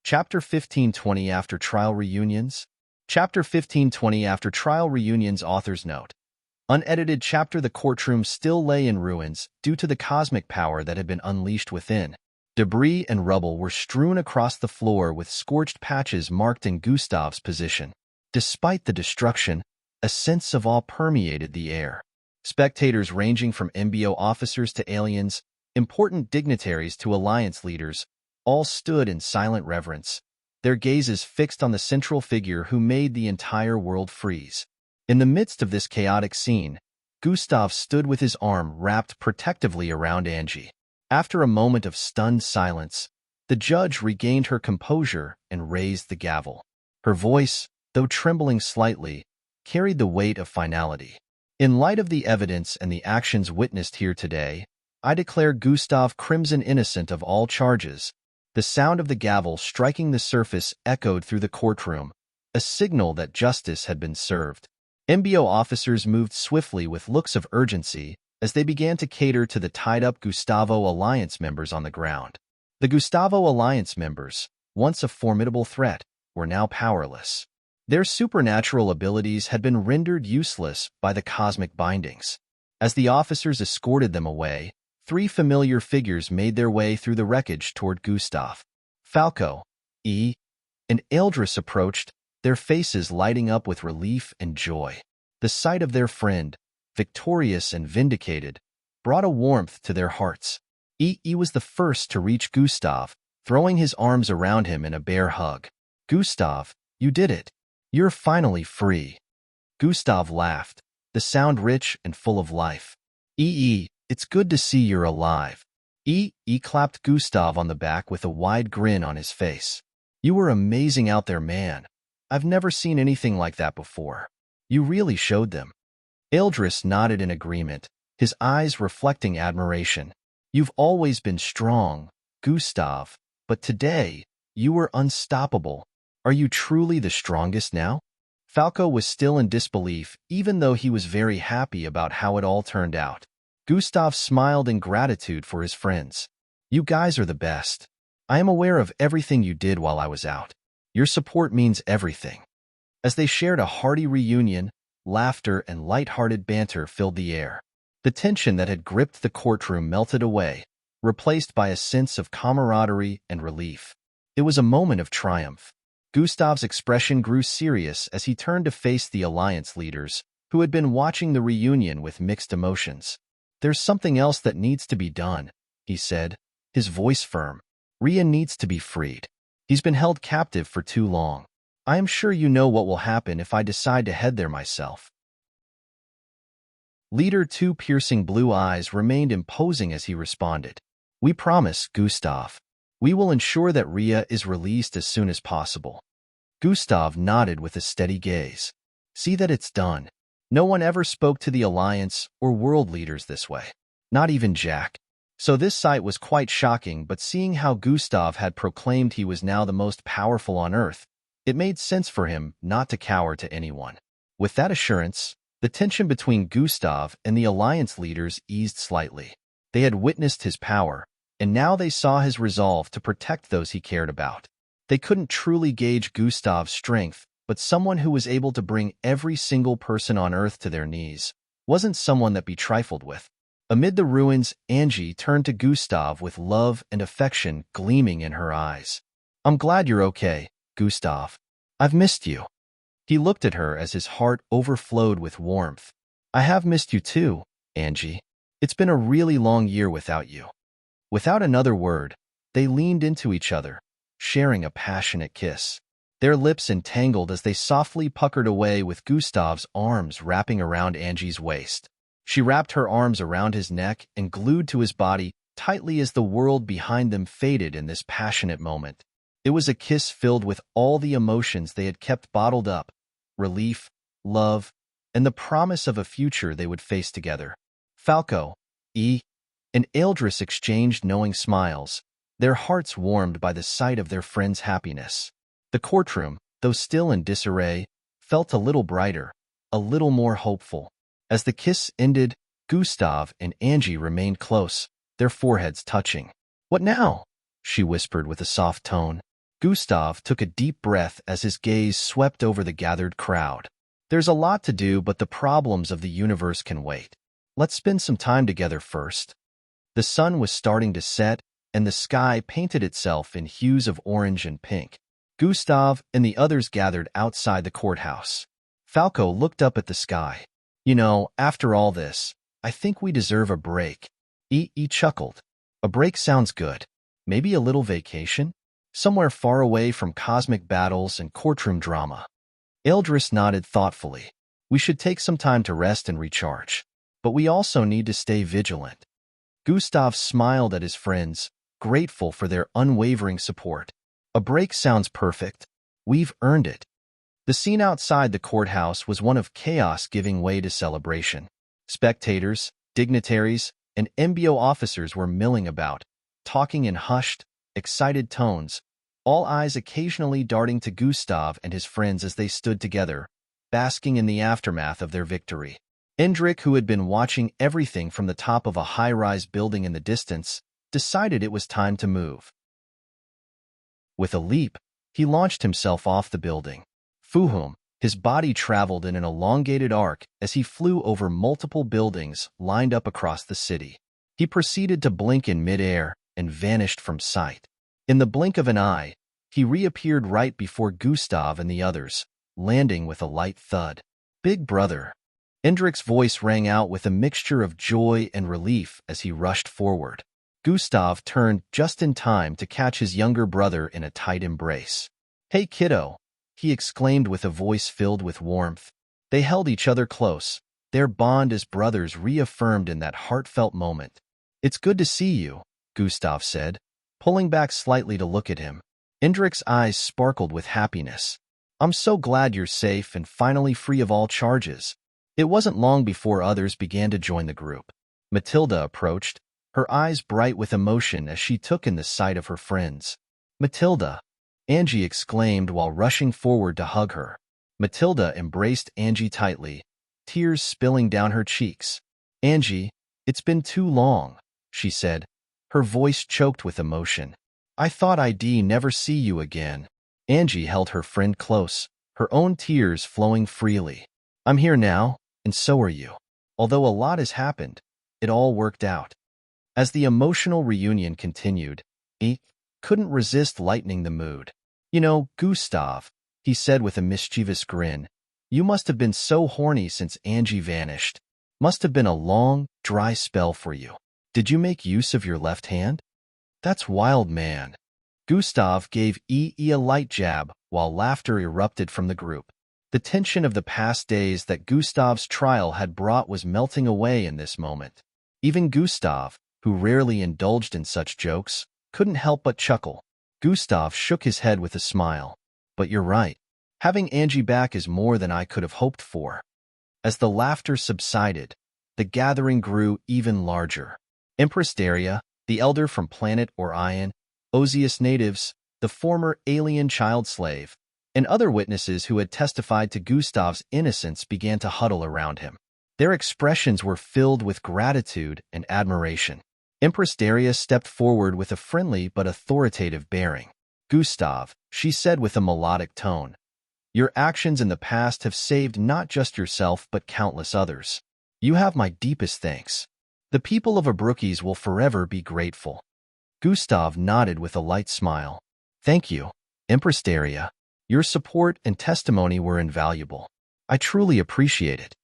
Chapter 1520 After Trial Reunions. Chapter 1520 After Trial Reunions. Author's note. Unedited chapter. The courtroom still lay in ruins due to the cosmic power that had been unleashed within. Debris and rubble were strewn across the floor with scorched patches marked in Gustav's position. Despite the destruction, a sense of awe permeated the air. Spectators ranging from MBO officers to aliens, important dignitaries to alliance leaders, all stood in silent reverence, their gazes fixed on the central figure who made the entire world freeze. In the midst of this chaotic scene, Gustav stood with his arm wrapped protectively around Angie. After a moment of stunned silence, the judge regained her composure and raised the gavel. Her voice, though trembling slightly, carried the weight of finality. "In light of the evidence and the actions witnessed here today, I declare Gustav Crimson innocent of all charges." The sound of the gavel striking the surface echoed through the courtroom, a signal that justice had been served. MBO officers moved swiftly with looks of urgency as they began to cater to the tied-up Gustavo Alliance members on the ground. The Gustavo Alliance members, once a formidable threat, were now powerless. Their supernatural abilities had been rendered useless by the cosmic bindings. As the officers escorted them away, three familiar figures made their way through the wreckage toward Gustav. Falco, E, and Eldris approached, their faces lighting up with relief and joy. The sight of their friend, victorious and vindicated, brought a warmth to their hearts. E was the first to reach Gustav, throwing his arms around him in a bear hug. "Gustav, you did it. You're finally free." Gustav laughed, the sound rich and full of life. It's good to see you're alive." E clapped Gustav on the back with a wide grin on his face. "You were amazing out there, man. I've never seen anything like that before. You really showed them." Eldris nodded in agreement, his eyes reflecting admiration. "You've always been strong, Gustav, but today, you were unstoppable. Are you truly the strongest now?" Falco was still in disbelief, even though he was very happy about how it all turned out. Gustav smiled in gratitude for his friends. "You guys are the best. I am aware of everything you did while I was out. Your support means everything." As they shared a hearty reunion, laughter and light-hearted banter filled the air. The tension that had gripped the courtroom melted away, replaced by a sense of camaraderie and relief. It was a moment of triumph. Gustav's expression grew serious as he turned to face the Alliance leaders, who had been watching the reunion with mixed emotions. "There's something else that needs to be done," he said, his voice firm. "Ria needs to be freed. He's been held captive for too long. I am sure you know what will happen if I decide to head there myself." Leader 2 piercing blue eyes remained imposing as he responded. "We promise, Gustav. We will ensure that Ria is released as soon as possible." Gustav nodded with a steady gaze. "See that it's done. No one ever spoke to the Alliance or world leaders this way. Not even Jack." So this sight was quite shocking, but seeing how Gustav had proclaimed he was now the most powerful on Earth, it made sense for him not to cower to anyone. With that assurance, the tension between Gustav and the Alliance leaders eased slightly. They had witnessed his power, and now they saw his resolve to protect those he cared about. They couldn't truly gauge Gustav's strength, but someone who was able to bring every single person on Earth to their knees wasn't someone that be trifled with. Amid the ruins, Angie turned to Gustav with love and affection gleaming in her eyes. I'm glad you're okay, Gustav. I've missed you. He looked at her as his heart overflowed with warmth. I have missed you too, Angie. It's been a really long year without you. Without another word, they leaned into each other, sharing a passionate kiss. Their lips entangled as they softly puckered away with Gustav's arms wrapping around Angie's waist. She wrapped her arms around his neck and glued to his body tightly as the world behind them faded in this passionate moment. It was a kiss filled with all the emotions they had kept bottled up: relief, love, and the promise of a future they would face together. Falco, and Eldris exchanged knowing smiles, their hearts warmed by the sight of their friend's happiness. The courtroom, though still in disarray, felt a little brighter, a little more hopeful. As the kiss ended, Gustav and Angie remained close, their foreheads touching. "What now?" she whispered with a soft tone. Gustav took a deep breath as his gaze swept over the gathered crowd. "There's a lot to do, but the problems of the universe can wait. Let's spend some time together first." The sun was starting to set, and the sky painted itself in hues of orange and pink. Gustav and the others gathered outside the courthouse. Falco looked up at the sky. "You know, after all this, I think we deserve a break." He chuckled. "A break sounds good. Maybe a little vacation? Somewhere far away from cosmic battles and courtroom drama." Eldris nodded thoughtfully. "We should take some time to rest and recharge. But we also need to stay vigilant." Gustav smiled at his friends, grateful for their unwavering support. "A break sounds perfect. We've earned it." The scene outside the courthouse was one of chaos giving way to celebration. Spectators, dignitaries, and MBO officers were milling about, talking in hushed, excited tones, all eyes occasionally darting to Gustav and his friends as they stood together, basking in the aftermath of their victory. Endrik, who had been watching everything from the top of a high-rise building in the distance, decided it was time to move. With a leap, he launched himself off the building. Fuhum, his body traveled in an elongated arc as he flew over multiple buildings lined up across the city. He proceeded to blink in midair and vanished from sight. In the blink of an eye, he reappeared right before Gustav and the others, landing with a light thud. "Big brother." Endrik's voice rang out with a mixture of joy and relief as he rushed forward. Gustav turned just in time to catch his younger brother in a tight embrace. "Hey, kiddo," he exclaimed with a voice filled with warmth. They held each other close, their bond as brothers reaffirmed in that heartfelt moment. "It's good to see you," Gustav said, pulling back slightly to look at him. Endrik's eyes sparkled with happiness. "I'm so glad you're safe and finally free of all charges." It wasn't long before others began to join the group. Matilda approached, her eyes bright with emotion as she took in the sight of her friends. "Matilda!" Angie exclaimed while rushing forward to hug her. Matilda embraced Angie tightly, tears spilling down her cheeks. "Angie, it's been too long," she said, her voice choked with emotion. "I thought I'd never see you again." Angie held her friend close, her own tears flowing freely. "I'm here now, and so are you. Although a lot has happened, it all worked out." As the emotional reunion continued, he couldn't resist lightening the mood. "You know, Gustav," he said with a mischievous grin, "you must have been so horny since Angie vanished. Must have been a long, dry spell for you. Did you make use of your left hand?" "That's wild, man." Gustav gave a light jab while laughter erupted from the group. The tension of the past days that Gustav's trial had brought was melting away in this moment. Even Gustav, who rarely indulged in such jokes, couldn't help but chuckle. Gustav shook his head with a smile. "But you're right. Having Angie back is more than I could have hoped for." As the laughter subsided, the gathering grew even larger. Empress Daria, the elder from planet Orion, Ozius natives, the former alien child slave, and other witnesses who had testified to Gustav's innocence began to huddle around him. Their expressions were filled with gratitude and admiration. Empress Daria stepped forward with a friendly but authoritative bearing. "Gustav," she said with a melodic tone, "your actions in the past have saved not just yourself but countless others. You have my deepest thanks." The people of Abrukes will forever be grateful. Gustav nodded with a light smile. Thank you, Empress Daria. Your support and testimony were invaluable. I truly appreciate it.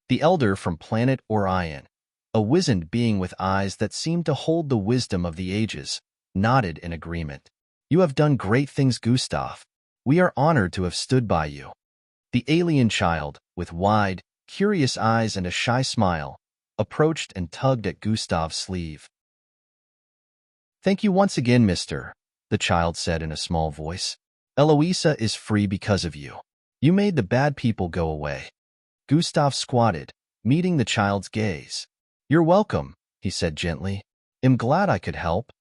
The elder from planet Orion, a wizened being with eyes that seemed to hold the wisdom of the ages, nodded in agreement. You have done great things, Gustav. We are honored to have stood by you. The alien child, with wide, curious eyes and a shy smile, approached and tugged at Gustav's sleeve. Thank you once again, mister, the child said in a small voice. Eloisa is free because of you. You made the bad people go away. Gustav squatted, meeting the child's gaze. You're welcome, he said gently. I'm glad I could help.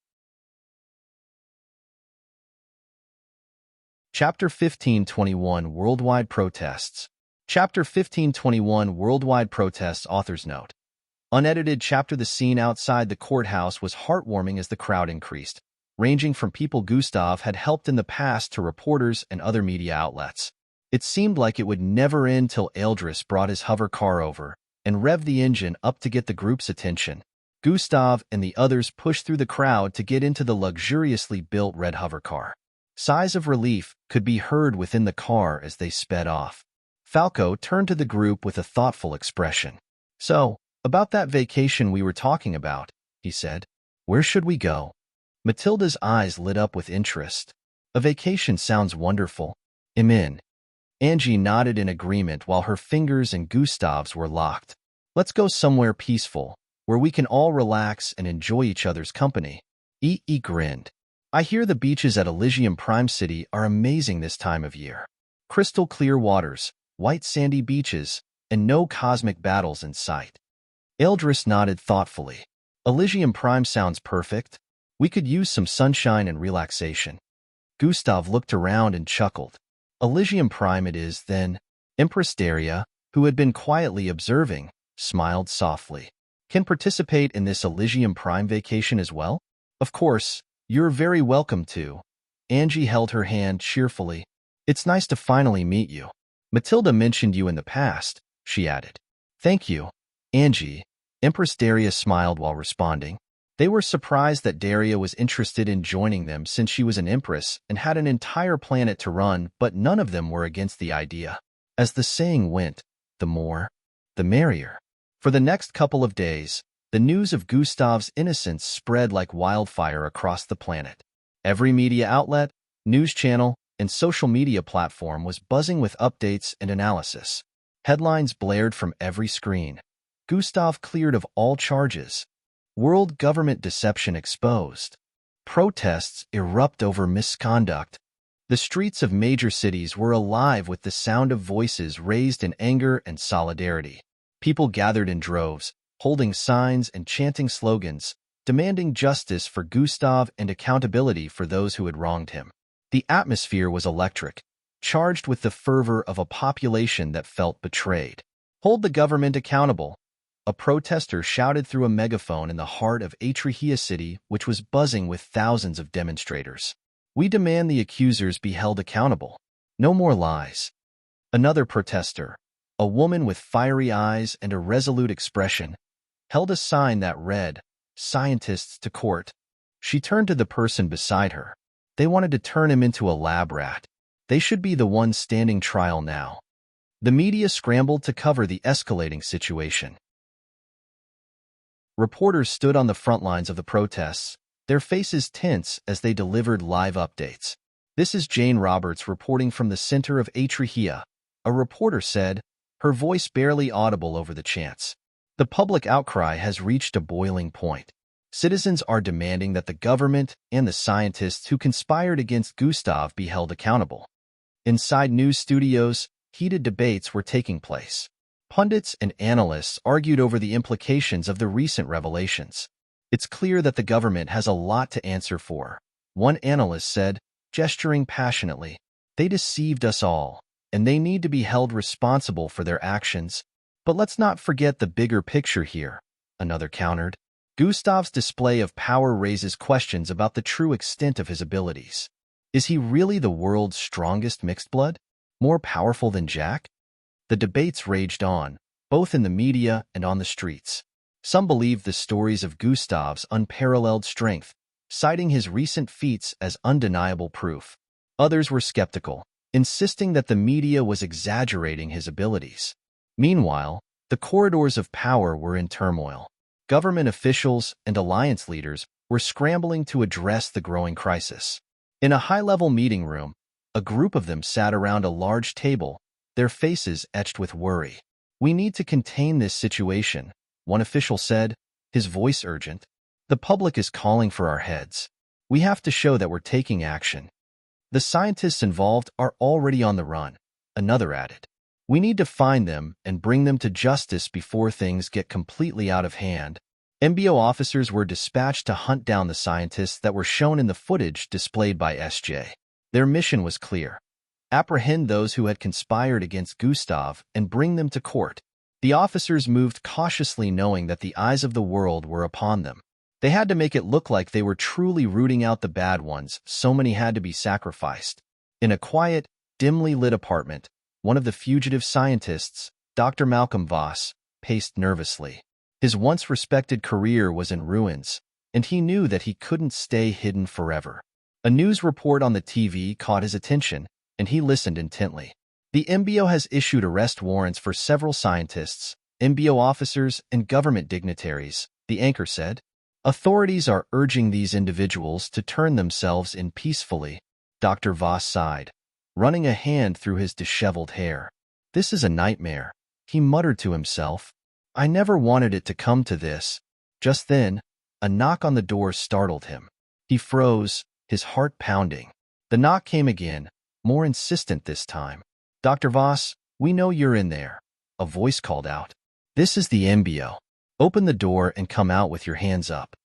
Chapter 1521 Worldwide Protests. Chapter 1521 Worldwide Protests. Author's note. Unedited chapter. The scene outside the courthouse was heartwarming as the crowd increased, ranging from people Gustav had helped in the past to reporters and other media outlets. It seemed like it would never end till Eldris brought his hover car over and revved the engine up to get the group's attention. Gustav and the others pushed through the crowd to get into the luxuriously built red hover car. Sighs of relief could be heard within the car as they sped off. Falco turned to the group with a thoughtful expression. So, about that vacation we were talking about, he said. Where should we go? Matilda's eyes lit up with interest. A vacation sounds wonderful. I'm in. Angie nodded in agreement while her fingers and Gustav's were locked. Let's go somewhere peaceful, where we can all relax and enjoy each other's company. E grinned. I hear the beaches at Elysium Prime City are amazing this time of year. Crystal clear waters, white sandy beaches, and no cosmic battles in sight. Eldris nodded thoughtfully. Elysium Prime sounds perfect. We could use some sunshine and relaxation. Gustav looked around and chuckled. Elysium Prime it is, then. Empress Daria, who had been quietly observing, smiled softly. Can participate in this Elysium Prime vacation as well? Of course, you're very welcome to. Angie held her hand cheerfully. It's nice to finally meet you. Matilda mentioned you in the past, she added. Thank you, Angie. Empress Daria smiled while responding. They were surprised that Daria was interested in joining them since she was an empress and had an entire planet to run, but none of them were against the idea. As the saying went, the more, the merrier. For the next couple of days, the news of Gustav's innocence spread like wildfire across the planet. Every media outlet, news channel, and social media platform was buzzing with updates and analysis. Headlines blared from every screen. Gustav cleared of all charges. World government deception exposed. Protests erupt over misconduct. The streets of major cities were alive with the sound of voices raised in anger and solidarity. People gathered in droves, holding signs and chanting slogans, demanding justice for Gustav and accountability for those who had wronged him. The atmosphere was electric, charged with the fervor of a population that felt betrayed. Hold the government accountable. A protester shouted through a megaphone in the heart of Atrihia City, which was buzzing with thousands of demonstrators. We demand the accusers be held accountable. No more lies. Another protester, a woman with fiery eyes and a resolute expression, held a sign that read, "Scientists to court." She turned to the person beside her. They wanted to turn him into a lab rat. They should be the ones standing trial now. The media scrambled to cover the escalating situation. Reporters stood on the front lines of the protests, their faces tense as they delivered live updates. This is Jane Roberts reporting from the center of Atrihia, a reporter said, her voice barely audible over the chants. The public outcry has reached a boiling point. Citizens are demanding that the government and the scientists who conspired against Gustav be held accountable. Inside news studios, heated debates were taking place. Pundits and analysts argued over the implications of the recent revelations. It's clear that the government has a lot to answer for, one analyst said, gesturing passionately. They deceived us all, and they need to be held responsible for their actions. But let's not forget the bigger picture here, another countered. Gustav's display of power raises questions about the true extent of his abilities. Is he really the world's strongest mixed blood? More powerful than Jack? The debates raged on, both in the media and on the streets. Some believed the stories of Gustav's unparalleled strength, citing his recent feats as undeniable proof. Others were skeptical, insisting that the media was exaggerating his abilities. Meanwhile, the corridors of power were in turmoil. Government officials and alliance leaders were scrambling to address the growing crisis. In a high-level meeting room, a group of them sat around a large table, their faces etched with worry. "We need to contain this situation," one official said, his voice urgent. "The public is calling for our heads. We have to show that we're taking action." "The scientists involved are already on the run," another added. "We need to find them and bring them to justice before things get completely out of hand." MBO officers were dispatched to hunt down the scientists that were shown in the footage displayed by SJ. Their mission was clear: apprehend those who had conspired against Gustav and bring them to court. The officers moved cautiously, knowing that the eyes of the world were upon them. They had to make it look like they were truly rooting out the bad ones, so many had to be sacrificed. In a quiet, dimly lit apartment, one of the fugitive scientists, Dr. Malcolm Voss, paced nervously. His once respected career was in ruins, and he knew that he couldn't stay hidden forever. A news report on the TV caught his attention, and he listened intently. "The MBO has issued arrest warrants for several scientists, MBO officers, and government dignitaries," the anchor said. "Authorities are urging these individuals to turn themselves in peacefully." Dr. Voss sighed, running a hand through his disheveled hair. "This is a nightmare," he muttered to himself. "I never wanted it to come to this." Just then, a knock on the door startled him. He froze, his heart pounding. The knock came again, more insistent this time. "Dr. Voss, we know you're in there," a voice called out. "This is the MBO. Open the door and come out with your hands up."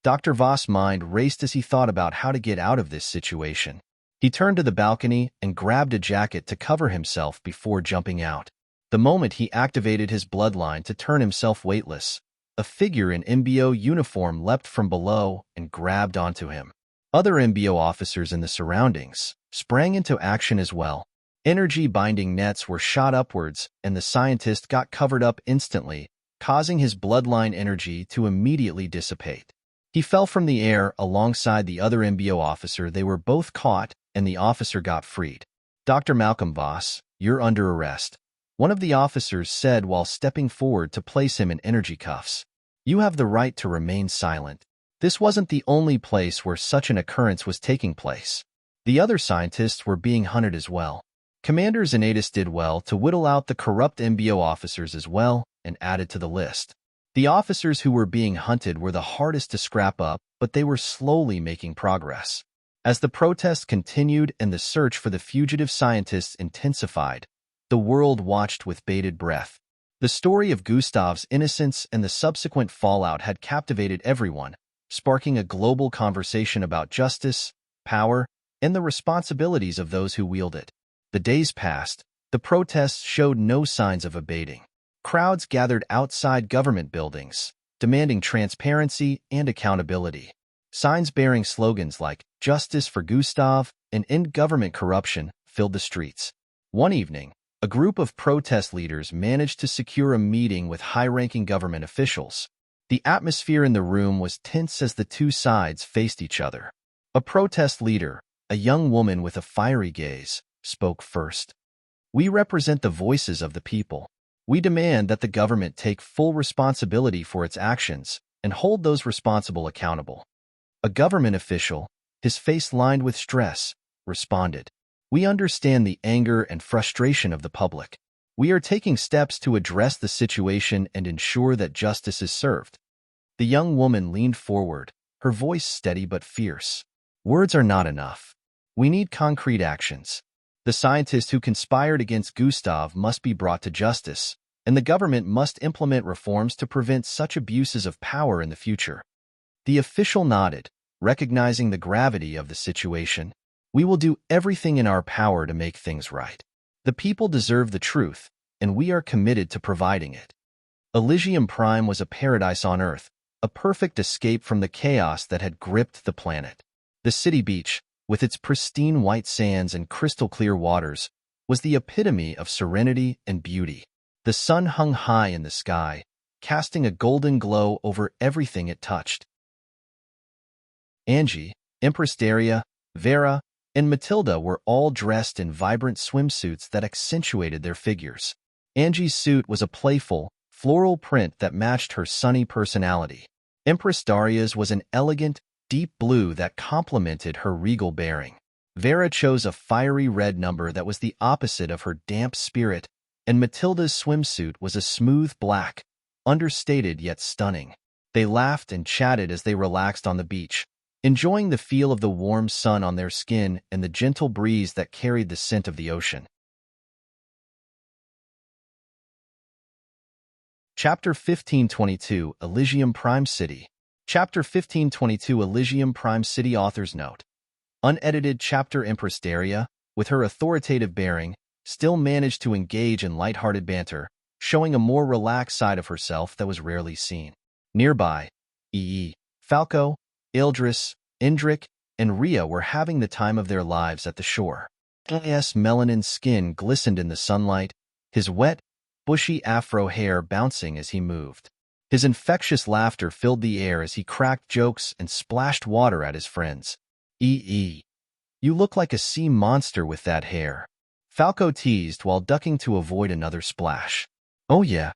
Dr. Voss' mind raced as he thought about how to get out of this situation. He turned to the balcony and grabbed a jacket to cover himself before jumping out. The moment he activated his bloodline to turn himself weightless, a figure in MBO uniform leapt from below and grabbed onto him. Other MBO officers in the surroundings sprang into action as well. Energy-binding nets were shot upwards, and the scientist got covered up instantly, causing his bloodline energy to immediately dissipate. He fell from the air alongside the other MBO officer. They were both caught, and the officer got freed. "Dr. Malcolm Voss, you're under arrest," one of the officers said while stepping forward to place him in energy cuffs. "You have the right to remain silent." This wasn't the only place where such an occurrence was taking place. The other scientists were being hunted as well. Commander Zanatus did well to whittle out the corrupt MBO officers as well and added to the list. The officers who were being hunted were the hardest to scrap up, but they were slowly making progress. As the protests continued and the search for the fugitive scientists intensified, the world watched with bated breath. The story of Gustav's innocence and the subsequent fallout had captivated everyone, sparking a global conversation about justice, power, and the responsibilities of those who wield it. The days passed. The protests showed no signs of abating. Crowds gathered outside government buildings, demanding transparency and accountability. Signs bearing slogans like "Justice for Gustav" and "End Government Corruption" filled the streets. One evening, a group of protest leaders managed to secure a meeting with high-ranking government officials. The atmosphere in the room was tense as the two sides faced each other. A protest leader, a young woman with a fiery gaze, spoke first. "We represent the voices of the people. We demand that the government take full responsibility for its actions and hold those responsible accountable." A government official, his face lined with stress, responded. "We understand the anger and frustration of the public. We are taking steps to address the situation and ensure that justice is served." The young woman leaned forward, her voice steady but fierce. "Words are not enough. We need concrete actions. The scientist who conspired against Gustav must be brought to justice, and the government must implement reforms to prevent such abuses of power in the future." The official nodded, recognizing the gravity of the situation. "We will do everything in our power to make things right. The people deserve the truth, and we are committed to providing it." Elysium Prime was a paradise on Earth, a perfect escape from the chaos that had gripped the planet. The city beach, with its pristine white sands and crystal-clear waters, was the epitome of serenity and beauty. The sun hung high in the sky, casting a golden glow over everything it touched. Angie, Empress Daria, Vera, and Matilda were all dressed in vibrant swimsuits that accentuated their figures. Angie's suit was a playful, floral print that matched her sunny personality. Empress Daria's was an elegant, deep blue that complemented her regal bearing. Vera chose a fiery red number that was the opposite of her damp spirit, and Matilda's swimsuit was a smooth black, understated yet stunning. They laughed and chatted as they relaxed on the beach, enjoying the feel of the warm sun on their skin and the gentle breeze that carried the scent of the ocean. Chapter 1522, Elysium Prime City. Chapter 1522, Elysium Prime City. Author's note. Unedited chapter. Empress Daria, with her authoritative bearing, still managed to engage in lighthearted banter, showing a more relaxed side of herself that was rarely seen. Nearby, Falco, Ildris, Indrik, and Rhea were having the time of their lives at the shore. His melanin skin glistened in the sunlight, his wet, bushy afro hair bouncing as he moved. His infectious laughter filled the air as he cracked jokes and splashed water at his friends. You look like a sea monster with that hair, Falco teased while ducking to avoid another splash. Oh yeah,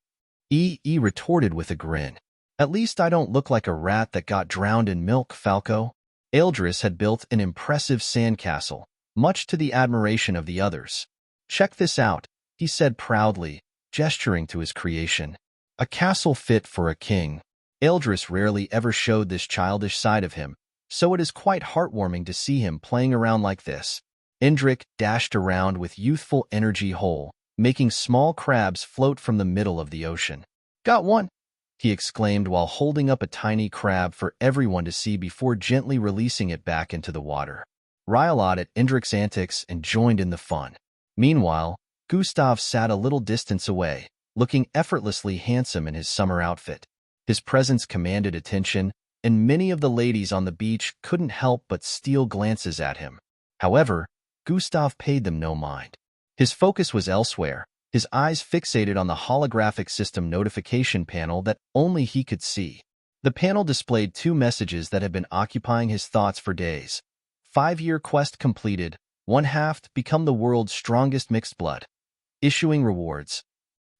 retorted with a grin. At least I don't look like a rat that got drowned in milk, Falco. Ildris had built an impressive sandcastle, much to the admiration of the others. Check this out, he said proudly, gesturing to his creation. A castle fit for a king. Ildris rarely ever showed this childish side of him, so it is quite heartwarming to see him playing around like this. Indrik dashed around with youthful energy whole, making small crabs float from the middle of the ocean. Got one, he exclaimed while holding up a tiny crab for everyone to see before gently releasing it back into the water. Ryle awed at Indrik's antics and joined in the fun. Meanwhile, Gustav sat a little distance away, looking effortlessly handsome in his summer outfit. His presence commanded attention, and many of the ladies on the beach couldn't help but steal glances at him. However, Gustav paid them no mind. His focus was elsewhere, his eyes fixated on the holographic system notification panel that only he could see. The panel displayed two messages that had been occupying his thoughts for days. 5-year quest completed, 1/2 become the world's strongest mixed blood. Issuing rewards.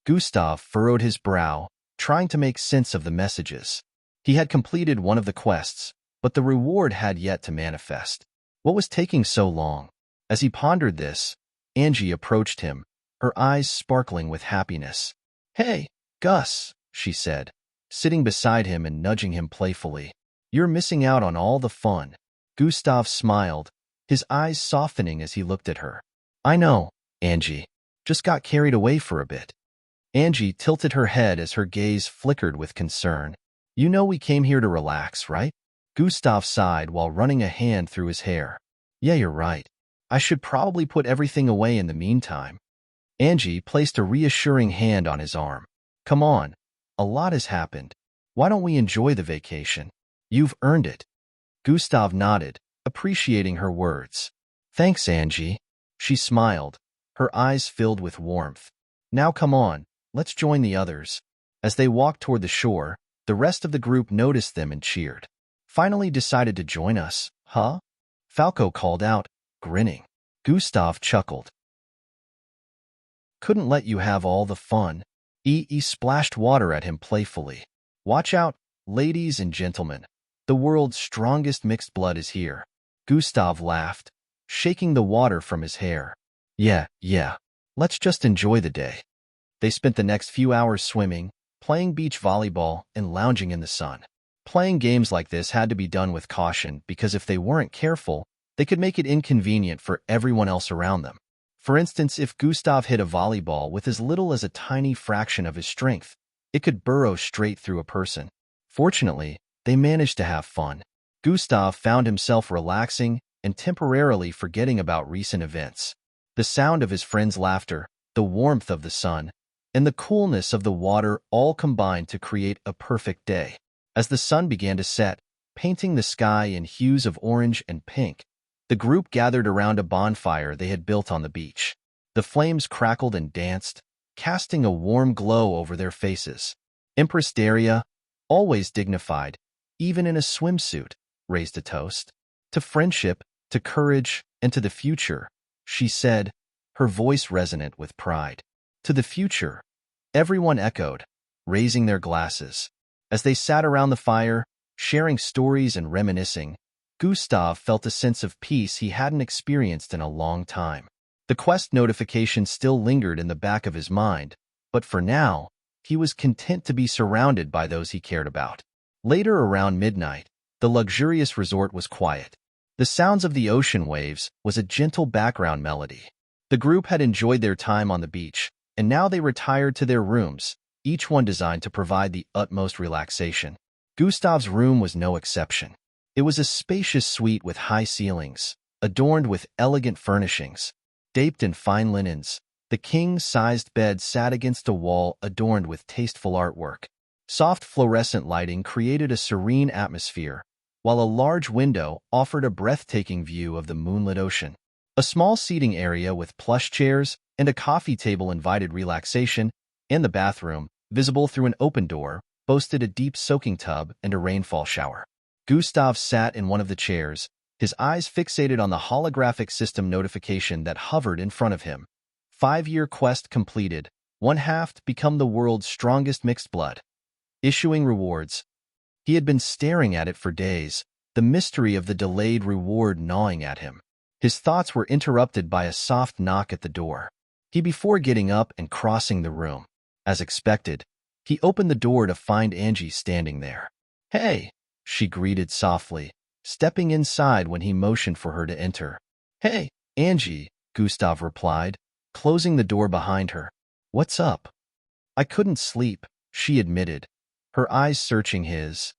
Gustav furrowed his brow, trying to make sense of the messages. He had completed one of the quests, but the reward had yet to manifest. What was taking so long? As he pondered this, Angie approached him, her eyes sparkling with happiness. Hey, Gus, she said, sitting beside him and nudging him playfully. You're missing out on all the fun. Gustav smiled, his eyes softening as he looked at her. I know, Angie. Just got carried away for a bit. Angie tilted her head as her gaze flickered with concern. You know we came here to relax, right? Gustav sighed while running a hand through his hair. Yeah, you're right. I should probably put everything away in the meantime. Angie placed a reassuring hand on his arm. Come on, a lot has happened. Why don't we enjoy the vacation? You've earned it. Gustav nodded, appreciating her words. Thanks, Angie. She smiled, her eyes filled with warmth. Now come on, let's join the others. As they walked toward the shore, the rest of the group noticed them and cheered. Finally decided to join us, huh? Falco called out, grinning. Gustav chuckled. Couldn't let you have all the fun. Splashed water at him playfully. Watch out, ladies and gentlemen. The world's strongest mixed blood is here. Gustav laughed, shaking the water from his hair. Yeah. Let's just enjoy the day. They spent the next few hours swimming, playing beach volleyball, and lounging in the sun. Playing games like this had to be done with caution because if they weren't careful, they could make it inconvenient for everyone else around them. For instance, if Gustav hit a volleyball with as little as a tiny fraction of his strength, it could burrow straight through a person. Fortunately, they managed to have fun. Gustav found himself relaxing and temporarily forgetting about recent events. The sound of his friends' laughter, the warmth of the sun, and the coolness of the water all combined to create a perfect day. As the sun began to set, painting the sky in hues of orange and pink, the group gathered around a bonfire they had built on the beach. The flames crackled and danced, casting a warm glow over their faces. Empress Daria, always dignified, even in a swimsuit, raised a toast. To friendship, to courage, and to the future, she said, her voice resonant with pride. To the future, everyone echoed, raising their glasses. As they sat around the fire, sharing stories and reminiscing, Gustav felt a sense of peace he hadn't experienced in a long time. The quest notification still lingered in the back of his mind, but for now, he was content to be surrounded by those he cared about. Later around midnight, the luxurious resort was quiet. The sounds of the ocean waves was a gentle background melody. The group had enjoyed their time on the beach, and now they retired to their rooms, each one designed to provide the utmost relaxation. Gustav's room was no exception. It was a spacious suite with high ceilings, adorned with elegant furnishings. Draped in fine linens, the king-sized bed sat against a wall adorned with tasteful artwork. Soft fluorescent lighting created a serene atmosphere, while a large window offered a breathtaking view of the moonlit ocean. A small seating area with plush chairs and a coffee table invited relaxation, and the bathroom, visible through an open door, boasted a deep soaking tub and a rainfall shower. Gustav sat in one of the chairs, his eyes fixated on the holographic system notification that hovered in front of him. 5-year quest completed, 1/2 become the world's strongest mixed blood. Issuing rewards. He had been staring at it for days, the mystery of the delayed reward gnawing at him. His thoughts were interrupted by a soft knock at the door. Before getting up and crossing the room. As expected, he opened the door to find Angie standing there. "Hey," she greeted softly, stepping inside when he motioned for her to enter. "Hey, Angie," Gustav replied, closing the door behind her. "What's up?" "I couldn't sleep," she admitted, her eyes searching his.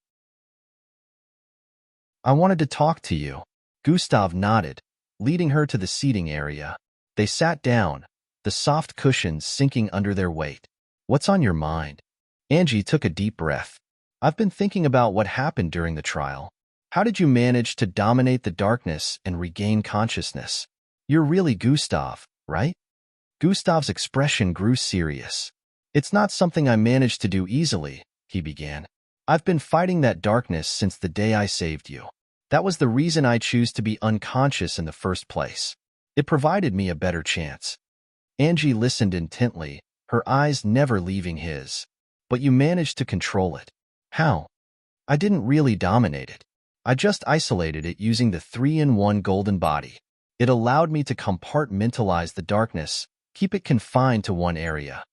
"I wanted to talk to you." Gustav nodded, leading her to the seating area. They sat down, the soft cushions sinking under their weight. "What's on your mind?" Angie took a deep breath. "I've been thinking about what happened during the trial. How did you manage to dominate the darkness and regain consciousness? You're really Gustav, right?" Gustav's expression grew serious. "It's not something I managed to do easily," he began. "I've been fighting that darkness since the day I saved you. That was the reason I chose to be unconscious in the first place. It provided me a better chance." Angie listened intently, her eyes never leaving his. "But you managed to control it. How?" "I didn't really dominate it. I just isolated it using the 3-in-1 golden body. It allowed me to compartmentalize the darkness, keep it confined to one area."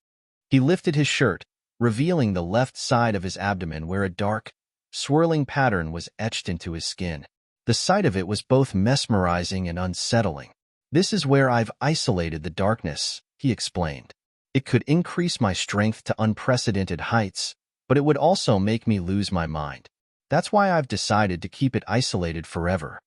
He lifted his shirt, revealing the left side of his abdomen where a dark, swirling pattern was etched into his skin. The sight of it was both mesmerizing and unsettling. "This is where I've isolated the darkness," he explained. "It could increase my strength to unprecedented heights, but it would also make me lose my mind. That's why I've decided to keep it isolated forever."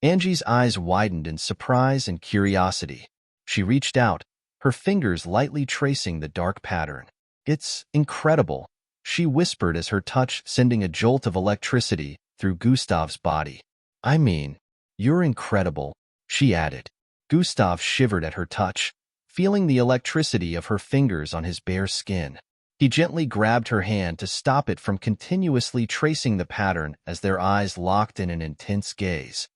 Angie's eyes widened in surprise and curiosity. She reached out, her fingers lightly tracing the dark pattern. "It's incredible," she whispered as her touch sending a jolt of electricity through Gustav's body. "I mean, you're incredible," she added. Gustav shivered at her touch, feeling the electricity of her fingers on his bare skin. He gently grabbed her hand to stop it from continuously tracing the pattern as their eyes locked in an intense gaze.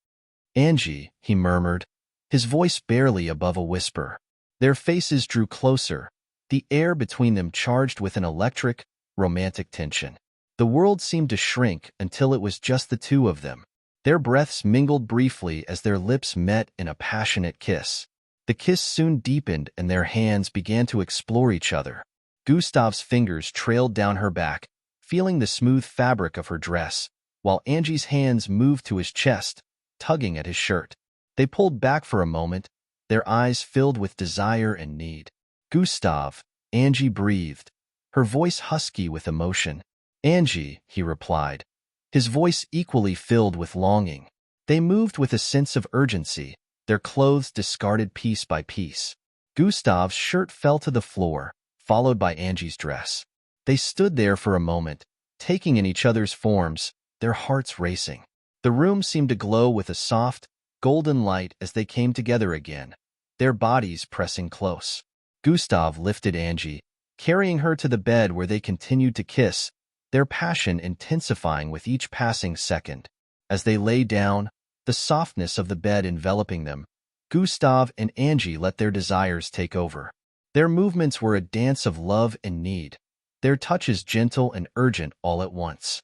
"Angie," he murmured, his voice barely above a whisper. Their faces drew closer, the air between them charged with an electric, romantic tension. The world seemed to shrink until it was just the two of them. Their breaths mingled briefly as their lips met in a passionate kiss. The kiss soon deepened and their hands began to explore each other. Gustav's fingers trailed down her back, feeling the smooth fabric of her dress, while Angie's hands moved to his chest, tugging at his shirt. They pulled back for a moment, their eyes filled with desire and need. "Gustav," Angie breathed, her voice husky with emotion. "Angie," he replied, his voice equally filled with longing. They moved with a sense of urgency, their clothes discarded piece by piece. Gustav's shirt fell to the floor, followed by Angie's dress. They stood there for a moment, taking in each other's forms, their hearts racing. The room seemed to glow with a soft, golden light as they came together again, their bodies pressing close. Gustav lifted Angie, carrying her to the bed where they continued to kiss, their passion intensifying with each passing second. As they lay down, the softness of the bed enveloping them, Gustav and Angie let their desires take over. Their movements were a dance of love and need, their touches gentle and urgent all at once.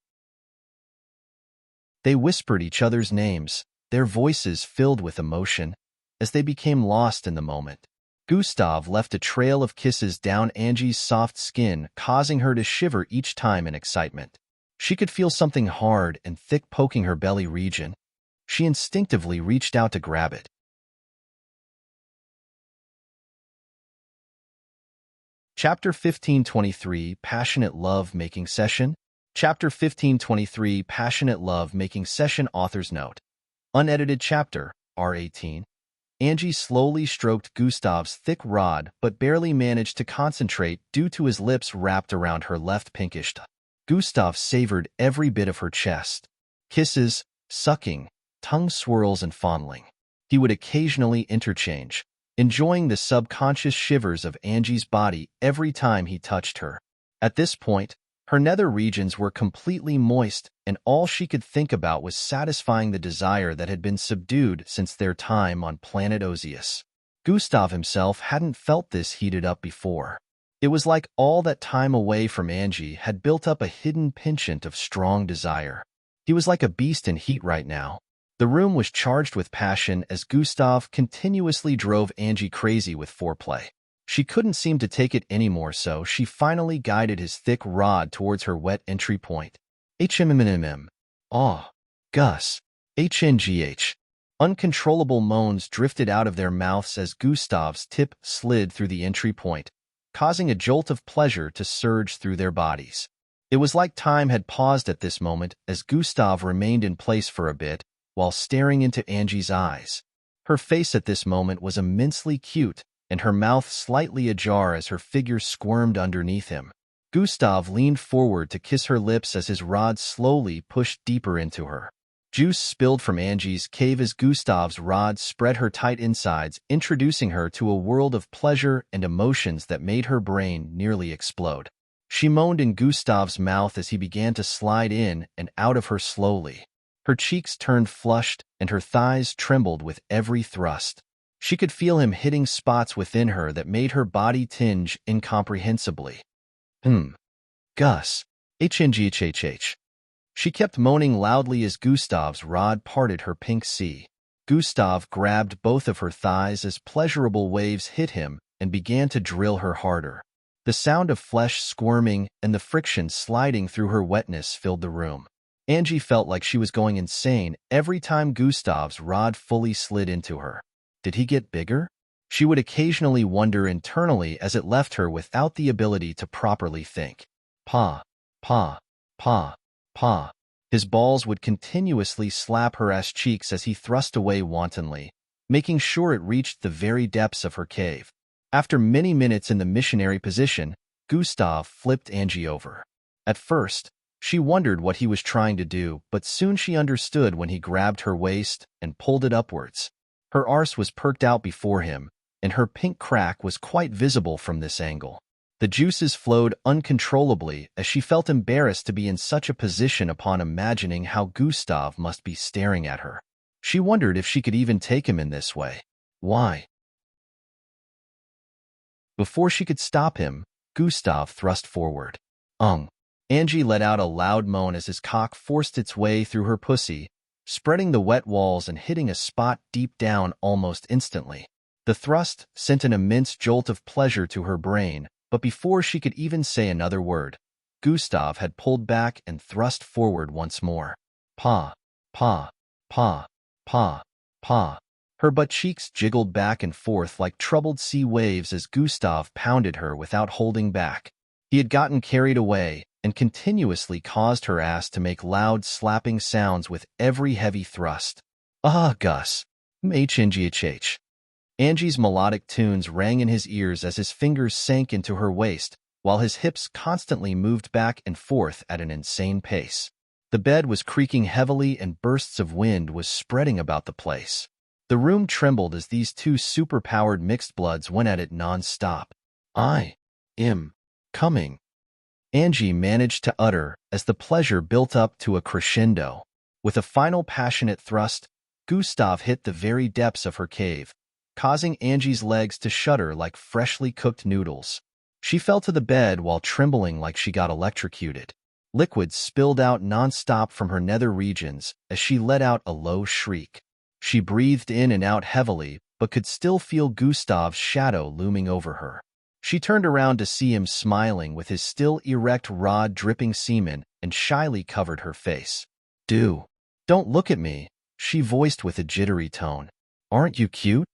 They whispered each other's names, their voices filled with emotion, as they became lost in the moment. Gustav left a trail of kisses down Angie's soft skin, causing her to shiver each time in excitement. She could feel something hard and thick poking her belly region. She instinctively reached out to grab it. Chapter 1523, Passionate Love-Making Session. Chapter 1523, Passionate Love-Making Session. Author's Note. Unedited chapter, R18. Angie slowly stroked Gustav's thick rod but barely managed to concentrate due to his lips wrapped around her left pinkish tongue. Gustav savored every bit of her chest. Kisses, sucking, tongue swirls and fondling. He would occasionally interchange, enjoying the subconscious shivers of Angie's body every time he touched her. At this point, her nether regions were completely moist, and all she could think about was satisfying the desire that had been subdued since their time on planet Ozius. Gustav himself hadn't felt this heated up before. It was like all that time away from Angie had built up a hidden penchant of strong desire. He was like a beast in heat right now. The room was charged with passion as Gustav continuously drove Angie crazy with foreplay. She couldn't seem to take it anymore, so she finally guided his thick rod towards her wet entry point. HMMMM. Aw. Gus. HNGH. Uncontrollable moans drifted out of their mouths as Gustav's tip slid through the entry point, causing a jolt of pleasure to surge through their bodies. It was like time had paused at this moment as Gustav remained in place for a bit, while staring into Angie's eyes. Her face at this moment was immensely cute, and her mouth slightly ajar as her figure squirmed underneath him. Gustav leaned forward to kiss her lips as his rod slowly pushed deeper into her. Juice spilled from Angie's cave as Gustav's rod spread her tight insides, introducing her to a world of pleasure and emotions that made her brain nearly explode. She moaned in Gustav's mouth as he began to slide in and out of her slowly. Her cheeks turned flushed, and her thighs trembled with every thrust. She could feel him hitting spots within her that made her body tinge incomprehensibly. Gus. HNGHHH. She kept moaning loudly as Gustav's rod parted her pink sea. Gustav grabbed both of her thighs as pleasurable waves hit him and began to drill her harder. The sound of flesh squirming and the friction sliding through her wetness filled the room. Angie felt like she was going insane every time Gustav's rod fully slid into her. Did he get bigger? She would occasionally wonder internally as it left her without the ability to properly think. Pa, pa, pa, pa. His balls would continuously slap her ass cheeks as he thrust away wantonly, making sure it reached the very depths of her cave. After many minutes in the missionary position, Gustav flipped Angie over. At first, she wondered what he was trying to do, but soon she understood when he grabbed her waist and pulled it upwards. Her arse was perked out before him, and her pink crack was quite visible from this angle. The juices flowed uncontrollably as she felt embarrassed to be in such a position upon imagining how Gustav must be staring at her. She wondered if she could even take him in this way. Why? Before she could stop him, Gustav thrust forward. Angie let out a loud moan as his cock forced its way through her pussy, spreading the wet walls and hitting a spot deep down almost instantly. The thrust sent an immense jolt of pleasure to her brain, but before she could even say another word, Gustav had pulled back and thrust forward once more. Pa, pa, pa, pa, pa. Her butt cheeks jiggled back and forth like troubled sea waves as Gustav pounded her without holding back. He had gotten carried away and continuously caused her ass to make loud slapping sounds with every heavy thrust. Ah, Gus. HNGHH. Angie's melodic tunes rang in his ears as his fingers sank into her waist, while his hips constantly moved back and forth at an insane pace. The bed was creaking heavily and bursts of wind was spreading about the place. The room trembled as these two super-powered mixed bloods went at it non-stop. Coming, Angie managed to utter as the pleasure built up to a crescendo. With a final passionate thrust, Gustav hit the very depths of her cave, causing Angie's legs to shudder like freshly cooked noodles. She fell to the bed while trembling like she got electrocuted. Liquid spilled out non-stop from her nether regions as she let out a low shriek. She breathed in and out heavily, but could still feel Gustav's shadow looming over her. She turned around to see him smiling with his still erect rod dripping semen and shyly covered her face. Don't look at me, she voiced with a jittery tone. Aren't you cute?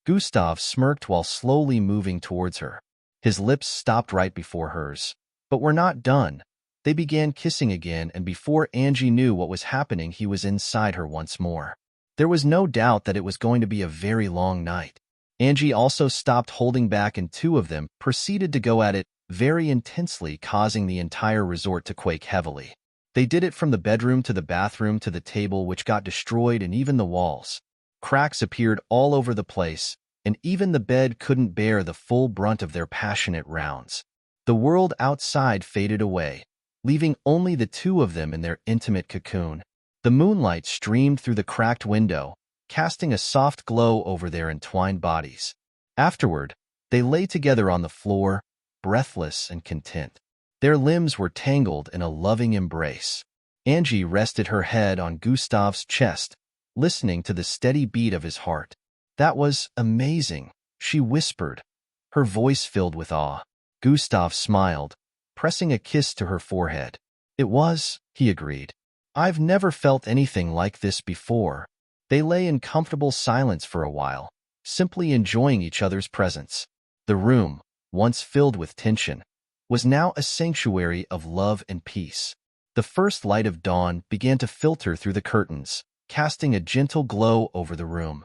Gustav smirked while slowly moving towards her. His lips stopped right before hers. But we're not done. They began kissing again, and before Angie knew what was happening, he was inside her once more. There was no doubt that it was going to be a very long night. Angie also stopped holding back, and two of them proceeded to go at it very intensely, causing the entire resort to quake heavily. They did it from the bedroom to the bathroom to the table, which got destroyed, and even the walls. Cracks appeared all over the place, and even the bed couldn't bear the full brunt of their passionate rounds. The world outside faded away, leaving only the two of them in their intimate cocoon. The moonlight streamed through the cracked window, casting a soft glow over their entwined bodies. Afterward, they lay together on the floor, breathless and content. Their limbs were tangled in a loving embrace. Angie rested her head on Gustav's chest, listening to the steady beat of his heart. That was amazing, she whispered, her voice filled with awe. Gustav smiled, pressing a kiss to her forehead. It was, he agreed. I've never felt anything like this before. They lay in comfortable silence for a while, simply enjoying each other's presence. The room, once filled with tension, was now a sanctuary of love and peace. The first light of dawn began to filter through the curtains, casting a gentle glow over the room.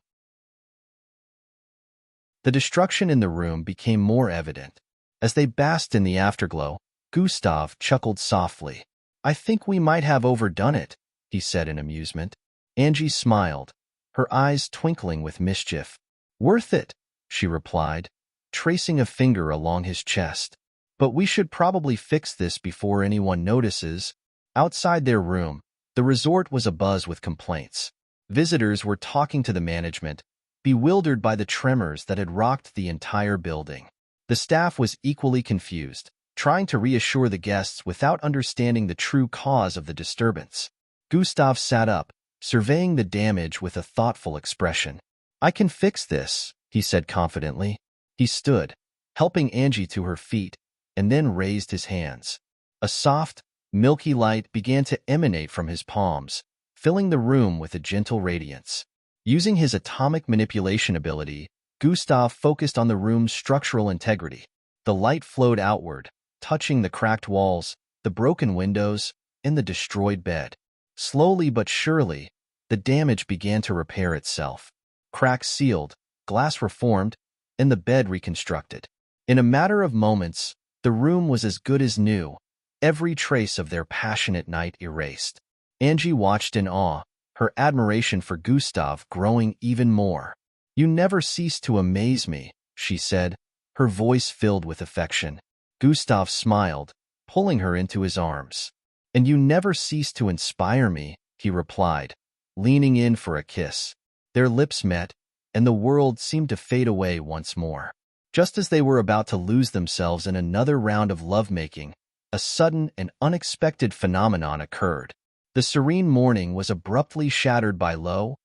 The destruction in the room became more evident. As they basked in the afterglow, Gustav chuckled softly. I think we might have overdone it, he said in amusement. Angie smiled, her eyes twinkling with mischief. Worth it, she replied, tracing a finger along his chest. But we should probably fix this before anyone notices. Outside their room, the resort was abuzz with complaints. Visitors were talking to the management, bewildered by the tremors that had rocked the entire building. The staff was equally confused, trying to reassure the guests without understanding the true cause of the disturbance. Gustav sat up, surveying the damage with a thoughtful expression. I can fix this, he said confidently. He stood, helping Angie to her feet, and then raised his hands. A soft, milky light began to emanate from his palms, filling the room with a gentle radiance. Using his atomic manipulation ability, Gustav focused on the room's structural integrity. The light flowed outward, touching the cracked walls, the broken windows, and the destroyed bed. Slowly but surely, the damage began to repair itself. Cracks sealed, glass reformed, and the bed reconstructed. In a matter of moments, the room was as good as new, every trace of their passionate night erased. Angie watched in awe, her admiration for Gustav growing even more. You never cease to amaze me, she said, her voice filled with affection. Gustav smiled, pulling her into his arms. And you never cease to inspire me, he replied, leaning in for a kiss. Their lips met, and the world seemed to fade away once more. Just as they were about to lose themselves in another round of lovemaking, a sudden and unexpected phenomenon occurred. The serene morning was abruptly shattered by low,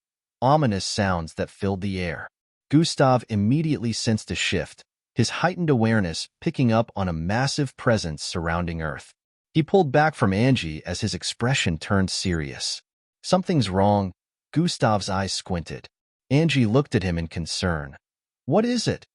ominous sounds that filled the air. Gustav immediately sensed a shift, his heightened awareness picking up on a massive presence surrounding Earth. He pulled back from Angie as his expression turned serious. Something's wrong. Gustav's eyes squinted. Angie looked at him in concern. What is it?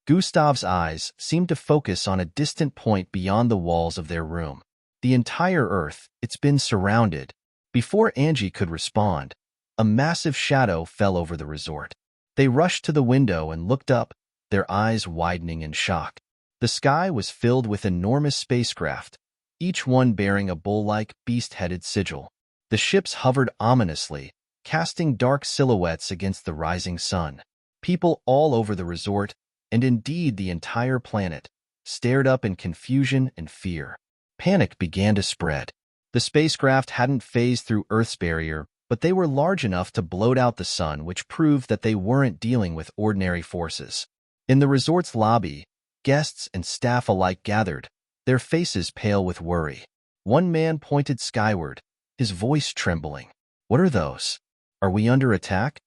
Gustav's eyes seemed to focus on a distant point beyond the walls of their room. The entire Earth, it's been surrounded. Before Angie could respond, a massive shadow fell over the resort. They rushed to the window and looked up, their eyes widening in shock. The sky was filled with enormous spacecraft, each one bearing a bull-like, beast-headed sigil. The ships hovered ominously, casting dark silhouettes against the rising sun. People all over the resort, and indeed the entire planet, stared up in confusion and fear. Panic began to spread. The spacecraft hadn't phased through Earth's barrier, but they were large enough to bloat out the sun, which proved that they weren't dealing with ordinary forces. In the resort's lobby, guests and staff alike gathered, their faces pale with worry. One man pointed skyward, his voice trembling. "What are those? Are we under attack?"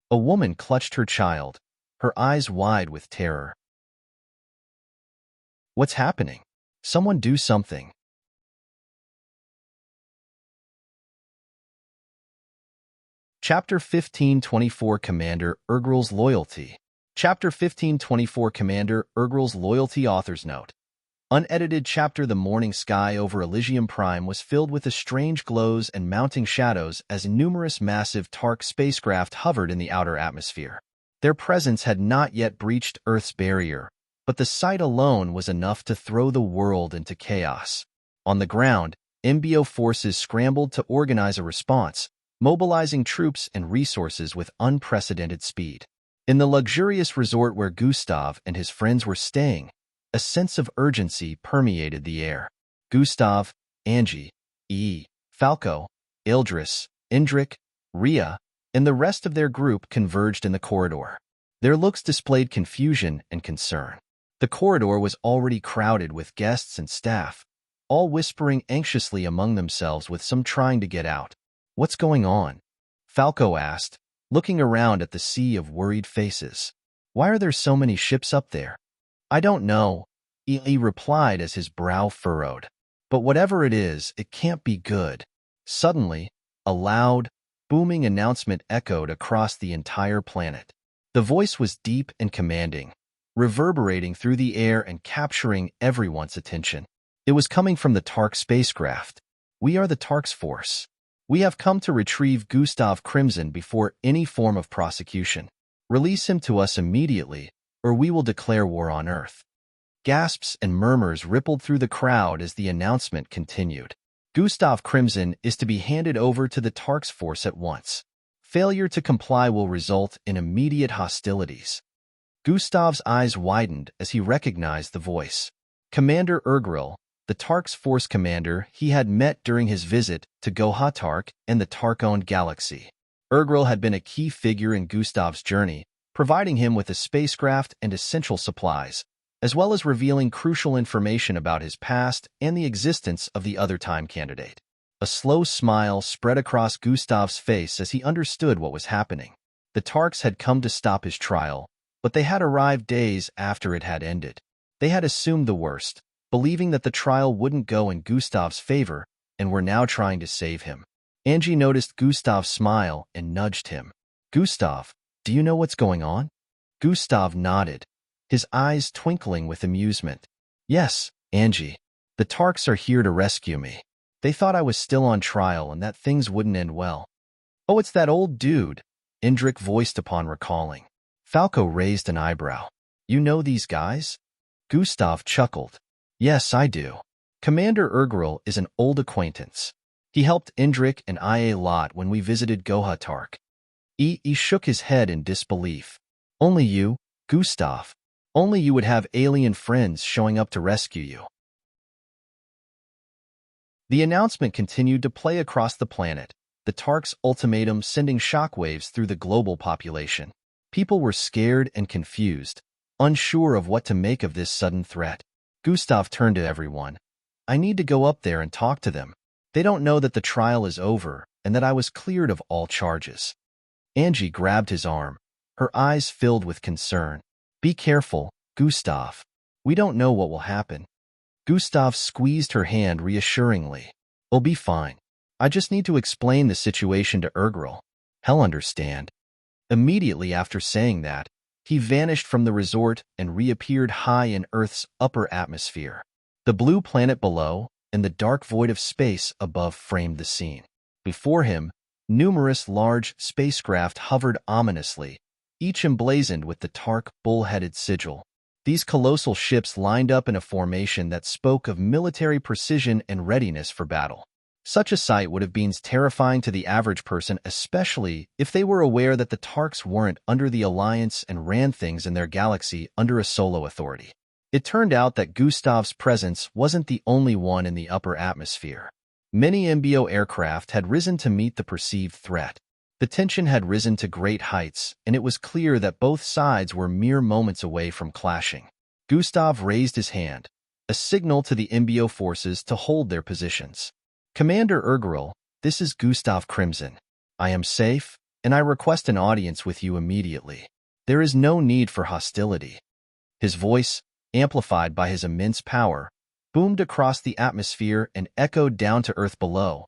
A woman clutched her child, her eyes wide with terror. "What's happening? Someone do something." Chapter 1524 Commander Urgrel's Loyalty. Chapter 1524 Commander Urgrel's Loyalty. Author's Note. Unedited chapter. The morning sky over Elysium Prime was filled with the strange glows and mounting shadows as numerous massive Tark spacecraft hovered in the outer atmosphere. Their presence had not yet breached Earth's barrier, but the sight alone was enough to throw the world into chaos. On the ground, MBO forces scrambled to organize a response, mobilizing troops and resources with unprecedented speed. In the luxurious resort where Gustav and his friends were staying, a sense of urgency permeated the air. Gustav, Angie, Falco, Ildris, Indrik, Ria, and the rest of their group converged in the corridor. Their looks displayed confusion and concern. The corridor was already crowded with guests and staff, all whispering anxiously among themselves with some trying to get out. "What's going on?" Falco asked, looking around at the sea of worried faces. "Why are there so many ships up there?" "I don't know," Ely replied as his brow furrowed. "But whatever it is, it can't be good." Suddenly, a loud, booming announcement echoed across the entire planet. The voice was deep and commanding, reverberating through the air and capturing everyone's attention. It was coming from the Tark spacecraft. "We are the Tark's force. We have come to retrieve Gustav Crimson before any form of prosecution. Release him to us immediately, or we will declare war on Earth." Gasps and murmurs rippled through the crowd as the announcement continued. Gustav Crimson is to be handed over to the Tark's force at once. Failure to comply will result in immediate hostilities. Gustav's eyes widened as he recognized the voice. Commander Urgrel, the Tark's force commander he had met during his visit to Goha-Tark and the Tark-owned galaxy. Urgrel had been a key figure in Gustav's journey, providing him with a spacecraft and essential supplies, as well as revealing crucial information about his past and the existence of the other time candidate. A slow smile spread across Gustav's face as he understood what was happening. The Tarks had come to stop his trial, but they had arrived days after it had ended. They had assumed the worst, believing that the trial wouldn't go in Gustav's favor, and were now trying to save him. Angie noticed Gustav's smile and nudged him. "Gustav, do you know what's going on?" Gustav nodded, his eyes twinkling with amusement. "Yes, Angie. The Tarks are here to rescue me. They thought I was still on trial and that things wouldn't end well." "Oh, it's that old dude," Indrik voiced upon recalling. Falco raised an eyebrow. "You know these guys?" Gustav chuckled. "Yes, I do. Commander Urgrel is an old acquaintance. He helped Indrik and I a lot when we visited Goha-Tark." He shook his head in disbelief. "Only you, Gustav. Only you would have alien friends showing up to rescue you." The announcement continued to play across the planet, the Tark's ultimatum sending shockwaves through the global population. People were scared and confused, unsure of what to make of this sudden threat. Gustav turned to everyone. "I need to go up there and talk to them. They don't know that the trial is over and that I was cleared of all charges." Angie grabbed his arm, her eyes filled with concern. "Be careful, Gustav. We don't know what will happen." Gustav squeezed her hand reassuringly. "We'll be fine. I just need to explain the situation to Urgrel. He'll understand." Immediately after saying that, he vanished from the resort and reappeared high in Earth's upper atmosphere. The blue planet below and the dark void of space above framed the scene. Before him, numerous large spacecraft hovered ominously, each emblazoned with the Tark bull-headed sigil. These colossal ships lined up in a formation that spoke of military precision and readiness for battle. Such a sight would have been terrifying to the average person, especially if they were aware that the Tarks weren't under the Alliance and ran things in their galaxy under a solo authority. It turned out that Gustav's presence wasn't the only one in the upper atmosphere. Many MBO aircraft had risen to meet the perceived threat. The tension had risen to great heights, and it was clear that both sides were mere moments away from clashing. Gustav raised his hand, a signal to the MBO forces to hold their positions. "Commander Urgrel, this is Gustav Crimson. I am safe, and I request an audience with you immediately. There is no need for hostility." His voice, amplified by his immense power, boomed across the atmosphere and echoed down to Earth below,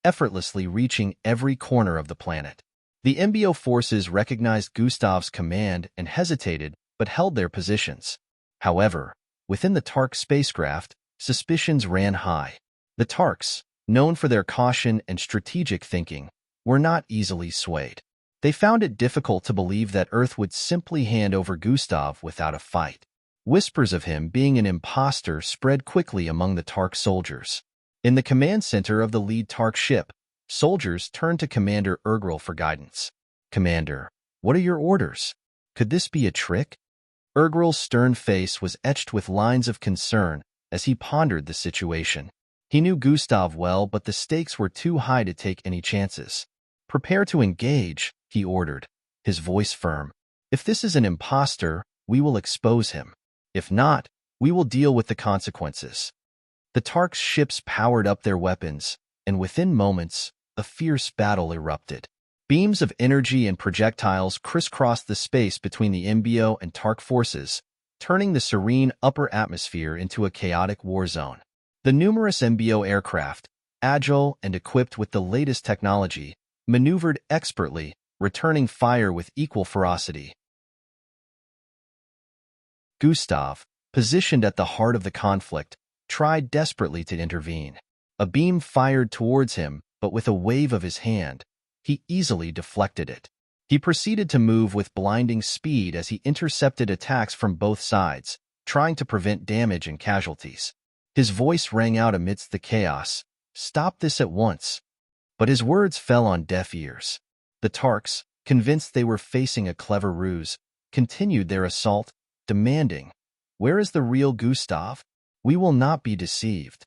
effortlessly reaching every corner of the planet. The MBO forces recognized Gustav's command and hesitated, but held their positions. However, within the Tark spacecraft, suspicions ran high. The Tarks, known for their caution and strategic thinking, were not easily swayed. They found it difficult to believe that Earth would simply hand over Gustav without a fight. Whispers of him being an imposter spread quickly among the Tark soldiers. In the command center of the lead Tark ship, soldiers turned to Commander Urgrel for guidance. "Commander, what are your orders? Could this be a trick?" Urgrel's stern face was etched with lines of concern as he pondered the situation. He knew Gustav well, but the stakes were too high to take any chances. "Prepare to engage," he ordered, his voice firm. "If this is an imposter, we will expose him. If not, we will deal with the consequences." The Tark's ships powered up their weapons, and within moments, a fierce battle erupted. Beams of energy and projectiles crisscrossed the space between the MBO and Tark forces, turning the serene upper atmosphere into a chaotic war zone. The numerous MBO aircraft, agile and equipped with the latest technology, maneuvered expertly, returning fire with equal ferocity. Gustav, positioned at the heart of the conflict, tried desperately to intervene. A beam fired towards him, but with a wave of his hand, he easily deflected it. He proceeded to move with blinding speed as he intercepted attacks from both sides, trying to prevent damage and casualties. His voice rang out amidst the chaos, "Stop this at once." But his words fell on deaf ears. The Tarks, convinced they were facing a clever ruse, continued their assault, demanding, "Where is the real Gustav? We will not be deceived."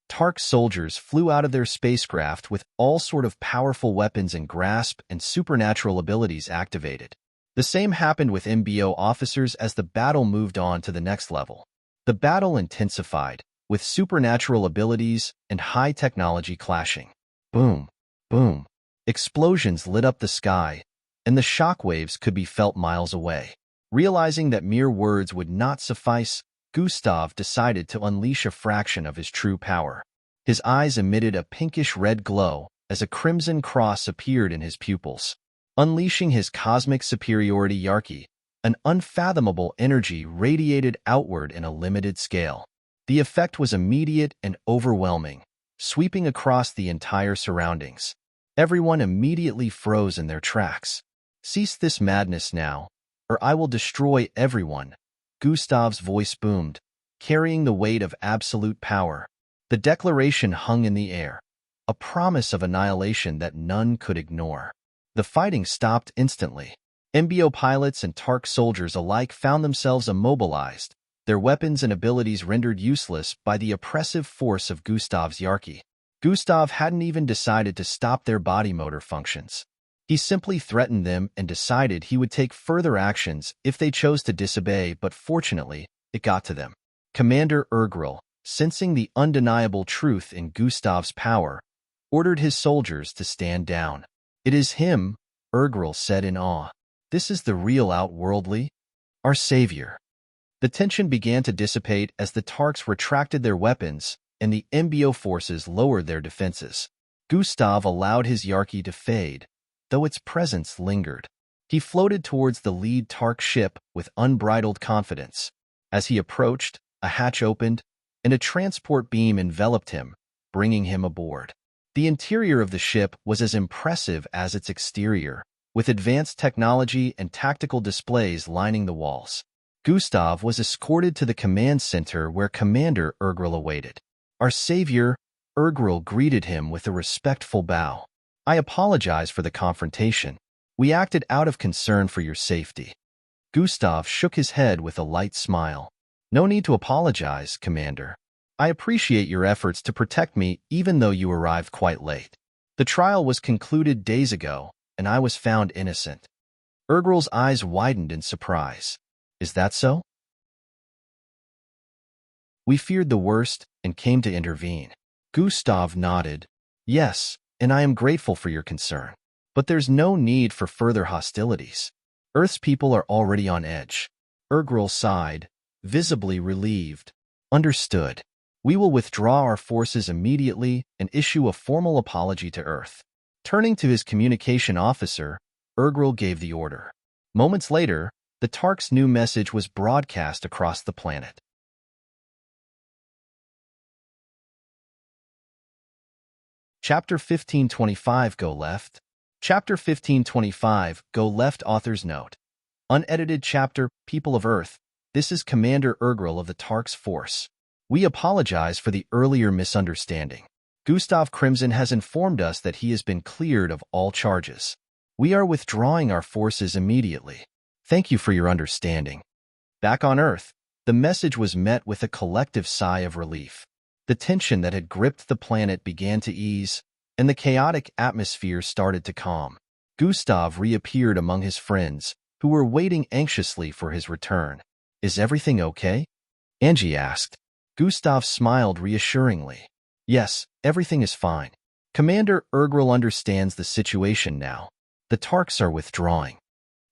Tark soldiers flew out of their spacecraft with all sort of powerful weapons in grasp and supernatural abilities activated. The same happened with MBO officers as the battle moved on to the next level. The battle intensified, with supernatural abilities and high technology clashing. Boom, boom. Explosions lit up the sky, and the shockwaves could be felt miles away. Realizing that mere words would not suffice, Gustav decided to unleash a fraction of his true power. His eyes emitted a pinkish-red glow as a crimson cross appeared in his pupils. Unleashing his cosmic superiority Yarki, an unfathomable energy radiated outward in a limited scale. The effect was immediate and overwhelming, sweeping across the entire surroundings. Everyone immediately froze in their tracks. "Cease this madness now, or I will destroy everyone," Gustav's voice boomed, carrying the weight of absolute power. The declaration hung in the air, a promise of annihilation that none could ignore. The fighting stopped instantly. MBO pilots and Tark soldiers alike found themselves immobilized, their weapons and abilities rendered useless by the oppressive force of Gustav's Yarki. Gustav hadn't even decided to stop their body motor functions. He simply threatened them and decided he would take further actions if they chose to disobey, but fortunately, it got to them. Commander Urgrel, sensing the undeniable truth in Gustav's power, ordered his soldiers to stand down. "It is him," Urgrel said in awe. "This is the real outworldly, our savior." The tension began to dissipate as the Tarks retracted their weapons and the MBO forces lowered their defenses. Gustav allowed his Yarki to fade, though its presence lingered. He floated towards the lead Tark ship with unbridled confidence. As he approached, a hatch opened, and a transport beam enveloped him, bringing him aboard. The interior of the ship was as impressive as its exterior, with advanced technology and tactical displays lining the walls. Gustav was escorted to the command center where Commander Urgrel awaited. "Our savior," Urgrel greeted him with a respectful bow. "I apologize for the confrontation. We acted out of concern for your safety." Gustav shook his head with a light smile. No need to apologize, Commander. I appreciate your efforts to protect me even though you arrived quite late. The trial was concluded days ago, and I was found innocent. Urgrel's eyes widened in surprise. Is that so? We feared the worst and came to intervene. Gustav nodded. Yes, and I am grateful for your concern. But there's no need for further hostilities. Earth's people are already on edge. Urgrel sighed, visibly relieved. Understood. We will withdraw our forces immediately and issue a formal apology to Earth. Turning to his communication officer, Urgrel gave the order. Moments later, the Tark's new message was broadcast across the planet. Chapter 1525 Go Left. Chapter 1525 Go Left. Author's Note. Unedited chapter, People of Earth. This is Commander Urgrel of the Tark's force. We apologize for the earlier misunderstanding. Gustav Crimson has informed us that he has been cleared of all charges. We are withdrawing our forces immediately. Thank you for your understanding. Back on Earth, the message was met with a collective sigh of relief. The tension that had gripped the planet began to ease, and the chaotic atmosphere started to calm. Gustav reappeared among his friends, who were waiting anxiously for his return. Is everything okay? Angie asked. Gustav smiled reassuringly. Yes, everything is fine. Commander Urgrel understands the situation now. The Tarks are withdrawing.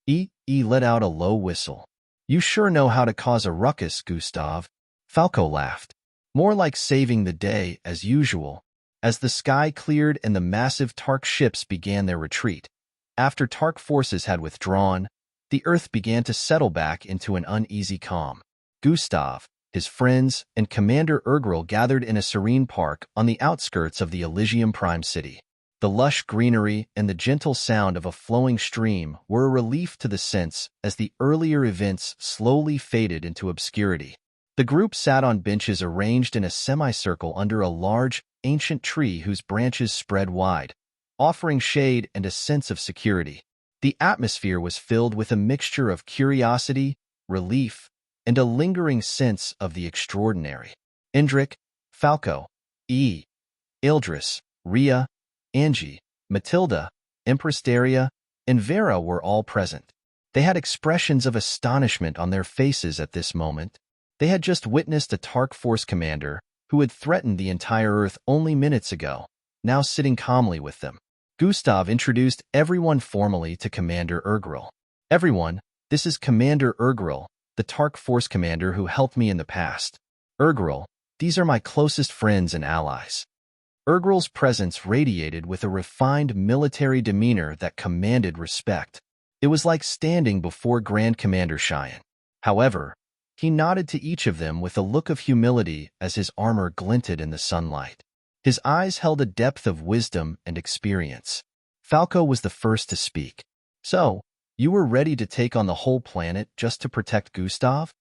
E let out a low whistle. You sure know how to cause a ruckus, Gustav. Falco laughed. More like saving the day, as usual. As the sky cleared and the massive Tark ships began their retreat, after Tark forces had withdrawn, the Earth began to settle back into an uneasy calm. Gustav, his friends, and Commander Urgrel gathered in a serene park on the outskirts of the Elysium Prime City. The lush greenery and the gentle sound of a flowing stream were a relief to the sense as the earlier events slowly faded into obscurity. The group sat on benches arranged in a semicircle under a large, ancient tree whose branches spread wide, offering shade and a sense of security. The atmosphere was filled with a mixture of curiosity, relief, and a lingering sense of the extraordinary. Indrik, Falco, Ildris, Ria, Angie, Matilda, Empress Daria, and Vera were all present. They had expressions of astonishment on their faces at this moment. They had just witnessed a Tark force commander who had threatened the entire Earth only minutes ago, now sitting calmly with them. Gustav introduced everyone formally to Commander Urgrel. Everyone, this is Commander Urgrel, the Tark force commander who helped me in the past. Urgrel, these are my closest friends and allies. Urgrel's presence radiated with a refined military demeanor that commanded respect. It was like standing before Grand Commander Cheyenne. However, he nodded to each of them with a look of humility as his armor glinted in the sunlight. His eyes held a depth of wisdom and experience. Falco was the first to speak. So, you were ready to take on the whole planet just to protect Gustav?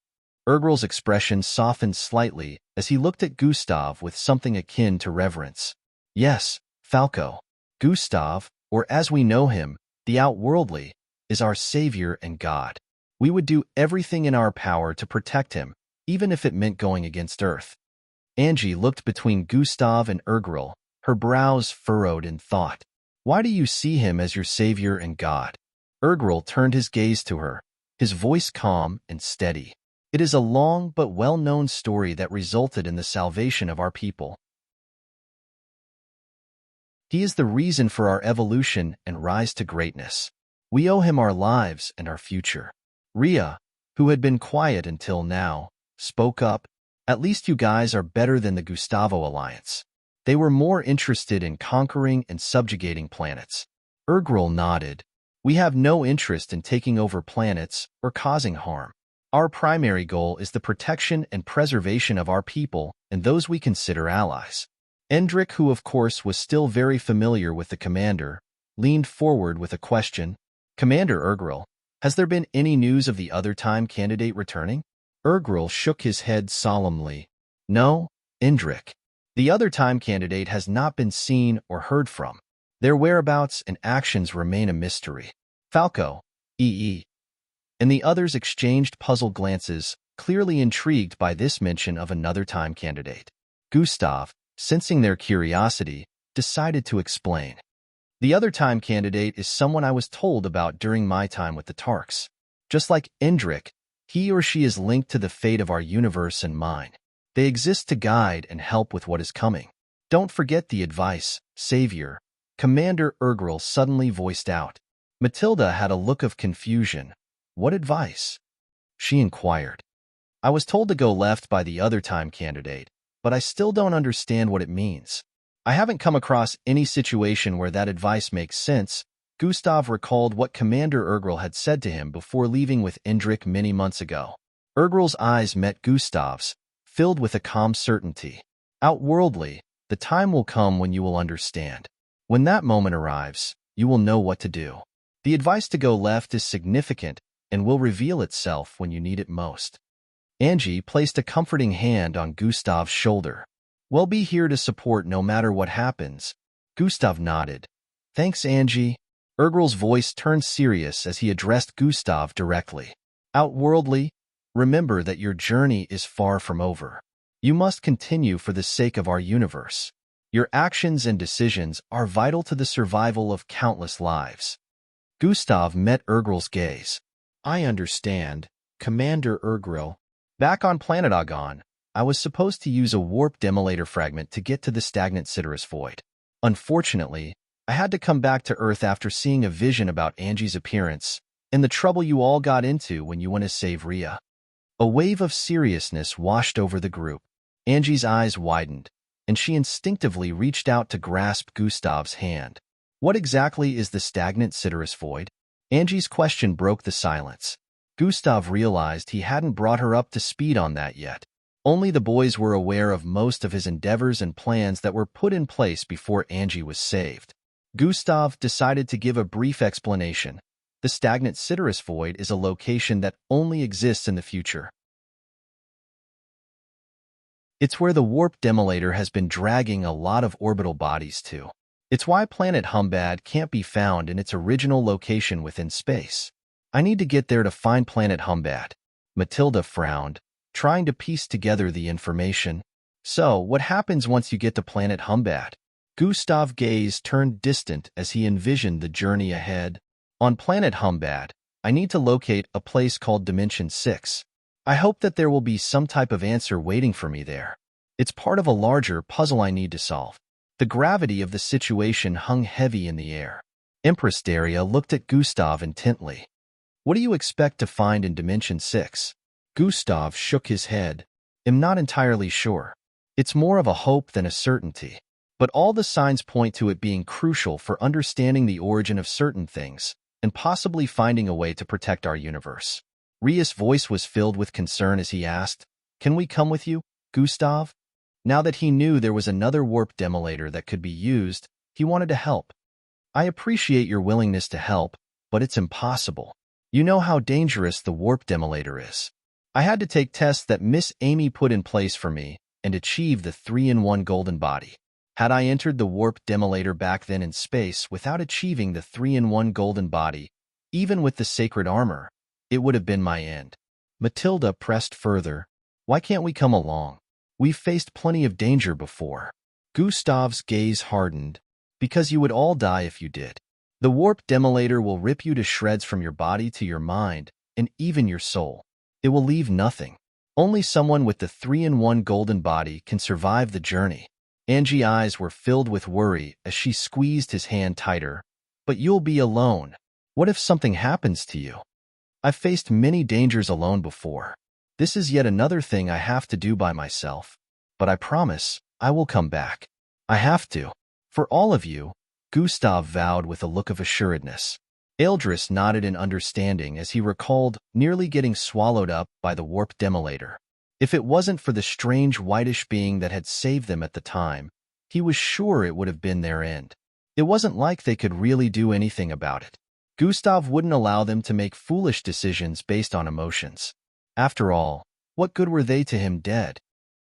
Urgrel's expression softened slightly as he looked at Gustav with something akin to reverence. Yes, Falco. Gustav, or as we know him, the Outworldly, is our savior and God. We would do everything in our power to protect him, even if it meant going against Earth. Angie looked between Gustav and Urgrel, her brows furrowed in thought. Why do you see him as your savior and God? Urgrel turned his gaze to her, his voice calm and steady. It is a long but well-known story that resulted in the salvation of our people. He is the reason for our evolution and rise to greatness. We owe him our lives and our future. Ria, who had been quiet until now, spoke up. At least you guys are better than the Gustavo Alliance. They were more interested in conquering and subjugating planets. Urgrel nodded. We have no interest in taking over planets or causing harm. Our primary goal is the protection and preservation of our people and those we consider allies. Indrik, who of course was still very familiar with the commander, leaned forward with a question. Commander Urgrel, has there been any news of the other time candidate returning? Urgrel shook his head solemnly. No, Indrik. The other time candidate has not been seen or heard from. Their whereabouts and actions remain a mystery. Falco, and the others exchanged puzzled glances, clearly intrigued by this mention of another time candidate. Gustav, sensing their curiosity, decided to explain. The other time candidate is someone I was told about during my time with the Tarks. Just like Endrick, he or she is linked to the fate of our universe and mine. They exist to guide and help with what is coming. Don't forget the advice, Savior, Commander Urgrel suddenly voiced out. Matilda had a look of confusion. What advice? She inquired. I was told to go left by the other time candidate, but I still don't understand what it means. I haven't come across any situation where that advice makes sense. Gustav recalled what Commander Urgrel had said to him before leaving with Endrick many months ago. Urgrel's eyes met Gustav's, filled with a calm certainty. Outworldly, the time will come when you will understand. When that moment arrives, you will know what to do. The advice to go left is significant and will reveal itself when you need it most. Angie placed a comforting hand on Gustav's shoulder. We'll be here to support no matter what happens. Gustav nodded. Thanks, Angie. Urgrel's voice turned serious as he addressed Gustav directly. Outworldly, remember that your journey is far from over. You must continue for the sake of our universe. Your actions and decisions are vital to the survival of countless lives. Gustav met Urgrel's gaze. I understand, Commander Urgrel. Back on planet Agon, I was supposed to use a warp demolator fragment to get to the stagnant Citrus Void. Unfortunately, I had to come back to Earth after seeing a vision about Angie's appearance and the trouble you all got into when you went to save Rhea. A wave of seriousness washed over the group. Angie's eyes widened, and she instinctively reached out to grasp Gustav's hand. What exactly is the stagnant Citrus Void? Angie's question broke the silence. Gustav realized he hadn't brought her up to speed on that yet. Only the boys were aware of most of his endeavors and plans that were put in place before Angie was saved. Gustav decided to give a brief explanation. The stagnant Citrus Void is a location that only exists in the future. It's where the warp demolator has been dragging a lot of orbital bodies to. It's why planet Humbad can't be found in its original location within space. I need to get there to find planet Humbad. Matilda frowned, trying to piece together the information. So, what happens once you get to planet Humbad? Gustav's gaze turned distant as he envisioned the journey ahead. On planet Humbad, I need to locate a place called Dimension 6. I hope that there will be some type of answer waiting for me there. It's part of a larger puzzle I need to solve. The gravity of the situation hung heavy in the air. Empress Daria looked at Gustav intently. What do you expect to find in Dimension 6? Gustav shook his head. I'm not entirely sure. It's more of a hope than a certainty. But all the signs point to it being crucial for understanding the origin of certain things, and possibly finding a way to protect our universe. Rhea's voice was filled with concern as he asked, Can we come with you, Gustav? Now that he knew there was another warp demolator that could be used, he wanted to help. I appreciate your willingness to help, but it's impossible. You know how dangerous the warp demolator is. I had to take tests that Miss Amy put in place for me and achieve the 3-in-1 golden body. Had I entered the warp demolator back then in space without achieving the 3-in-1 golden body, even with the sacred armor, it would have been my end. Matilda pressed further. Why can't we come along? We've faced plenty of danger before. Gustav's gaze hardened. Because you would all die if you did. The warp demolator will rip you to shreds from your body to your mind, and even your soul. It will leave nothing. Only someone with the 3-in-1 golden body can survive the journey. Angie's eyes were filled with worry as she squeezed his hand tighter. But you'll be alone. What if something happens to you? I've faced many dangers alone before. This is yet another thing I have to do by myself. But I promise, I will come back. I have to. For all of you, Gustav vowed with a look of assuredness. Eldris nodded in understanding as he recalled nearly getting swallowed up by the warp demolator. If it wasn't for the strange whitish being that had saved them at the time, he was sure it would have been their end. It wasn't like they could really do anything about it. Gustav wouldn't allow them to make foolish decisions based on emotions. After all, what good were they to him dead?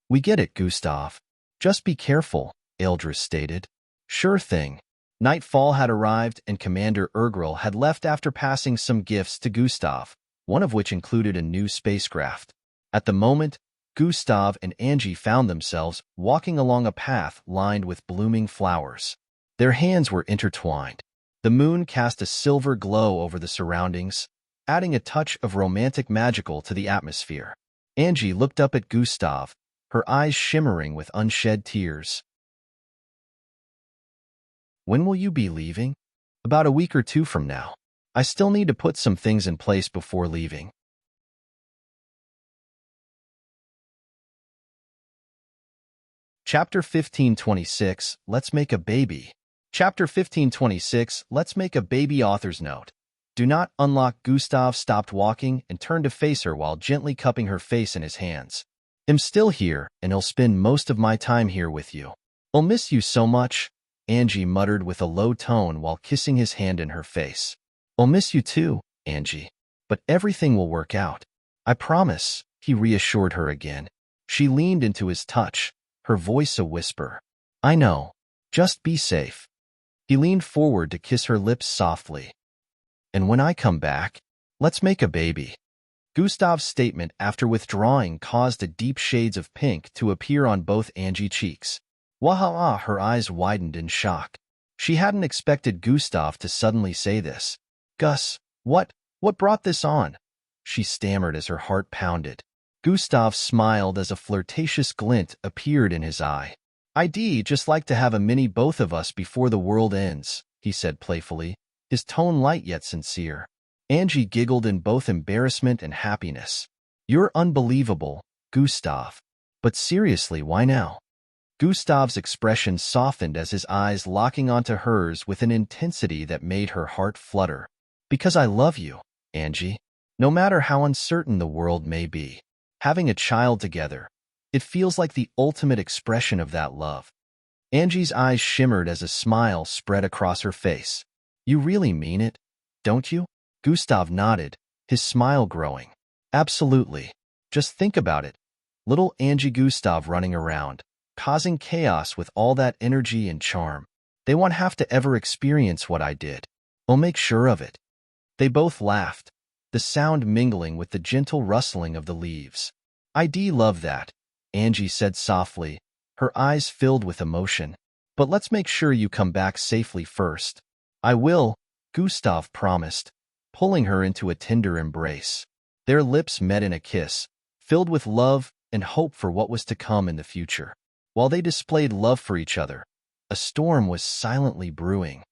We get it, Gustav. Just be careful, Eldris stated. Sure thing. Nightfall had arrived and Commander Urgrel had left after passing some gifts to Gustav, one of which included a new spacecraft. At the moment, Gustav and Angie found themselves walking along a path lined with blooming flowers. Their hands were intertwined. The moon cast a silver glow over the surroundings, adding a touch of romantic magical to the atmosphere. Angie looked up at Gustav, her eyes shimmering with unshed tears. "When will you be leaving?" "About a week or two from now. I still need to put some things in place before leaving." Chapter 1526, Let's Make a Baby. Chapter 1526, Let's Make a Baby. Author's note. Do not unlock. Gustav stopped walking and turned to face her while gently cupping her face in his hands. "I'm still here, and I'll spend most of my time here with you. I'll miss you so much," Angie muttered with a low tone while kissing his hand in her face. "I'll miss you too, Angie. But everything will work out. I promise," he reassured her again. She leaned into his touch, her voice a whisper. "I know. Just be safe." He leaned forward to kiss her lips softly. "And when I come back, let's make a baby." Gustav's statement after withdrawing caused a deep shades of pink to appear on both Angie's cheeks. Wahala, her eyes widened in shock. She hadn't expected Gustav to suddenly say this. "Gus, what brought this on?" she stammered as her heart pounded. Gustav smiled as a flirtatious glint appeared in his eye. "I'd just like to have a mini both of us before the world ends," he said playfully, his tone light yet sincere. Angie giggled in both embarrassment and happiness. "You're unbelievable, Gustav. But seriously, why now?" Gustav's expression softened as his eyes locking onto hers with an intensity that made her heart flutter. "Because I love you, Angie. No matter how uncertain the world may be. Having a child together, it feels like the ultimate expression of that love." Angie's eyes shimmered as a smile spread across her face. "You really mean it, don't you?" Gustav nodded, his smile growing. "Absolutely. Just think about it. Little Angie Gustav running around, causing chaos with all that energy and charm. They won't have to ever experience what I did. I'll make sure of it." They both laughed, the sound mingling with the gentle rustling of the leaves. "I love that," Angie said softly, her eyes filled with emotion. "But let's make sure you come back safely first." "I will," Gustav promised, pulling her into a tender embrace. Their lips met in a kiss, filled with love and hope for what was to come in the future. While they displayed love for each other, a storm was silently brewing.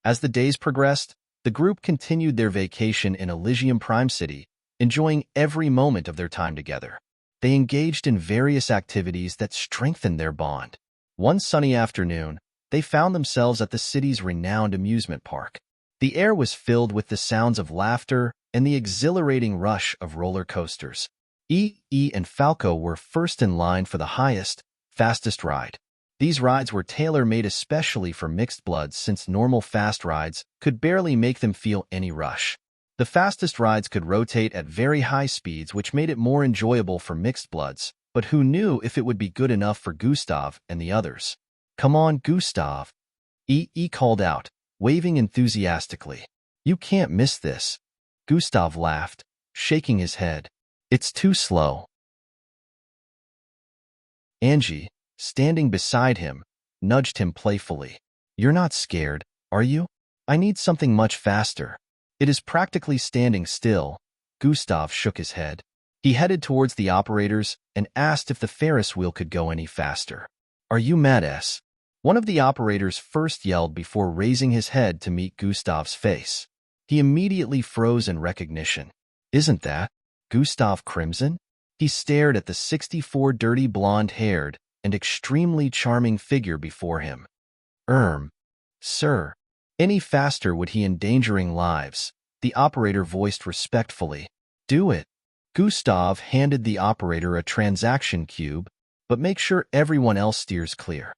As the days progressed, the group continued their vacation in Elysium Prime City, enjoying every moment of their time together. They engaged in various activities that strengthened their bond. One sunny afternoon, they found themselves at the city's renowned amusement park. The air was filled with the sounds of laughter and the exhilarating rush of roller coasters. E and Falco were first in line for the highest, fastest ride. These rides were tailor-made especially for mixed bloods since normal fast rides could barely make them feel any rush. The fastest rides could rotate at very high speeds, which made it more enjoyable for mixed bloods, but who knew if it would be good enough for Gustav and the others? "Come on, Gustav," E called out, waving enthusiastically. "You can't miss this." Gustav laughed, shaking his head. "It's too slow." Angie, standing beside him, nudged him playfully. "You're not scared, are you? I need something much faster." "It is practically standing still." Gustav shook his head. He headed towards the operators and asked if the Ferris wheel could go any faster. "Are you mad, S?" One of the operators first yelled before raising his head to meet Gustav's face. He immediately froze in recognition. "Isn't that Gustav Crimson?" He stared at the 64 dirty blonde-haired and extremely charming figure before him. Sir. Any faster would he endangering lives," the operator voiced respectfully. "Do it." Gustav handed the operator a transaction cube, but make sure everyone else steers clear.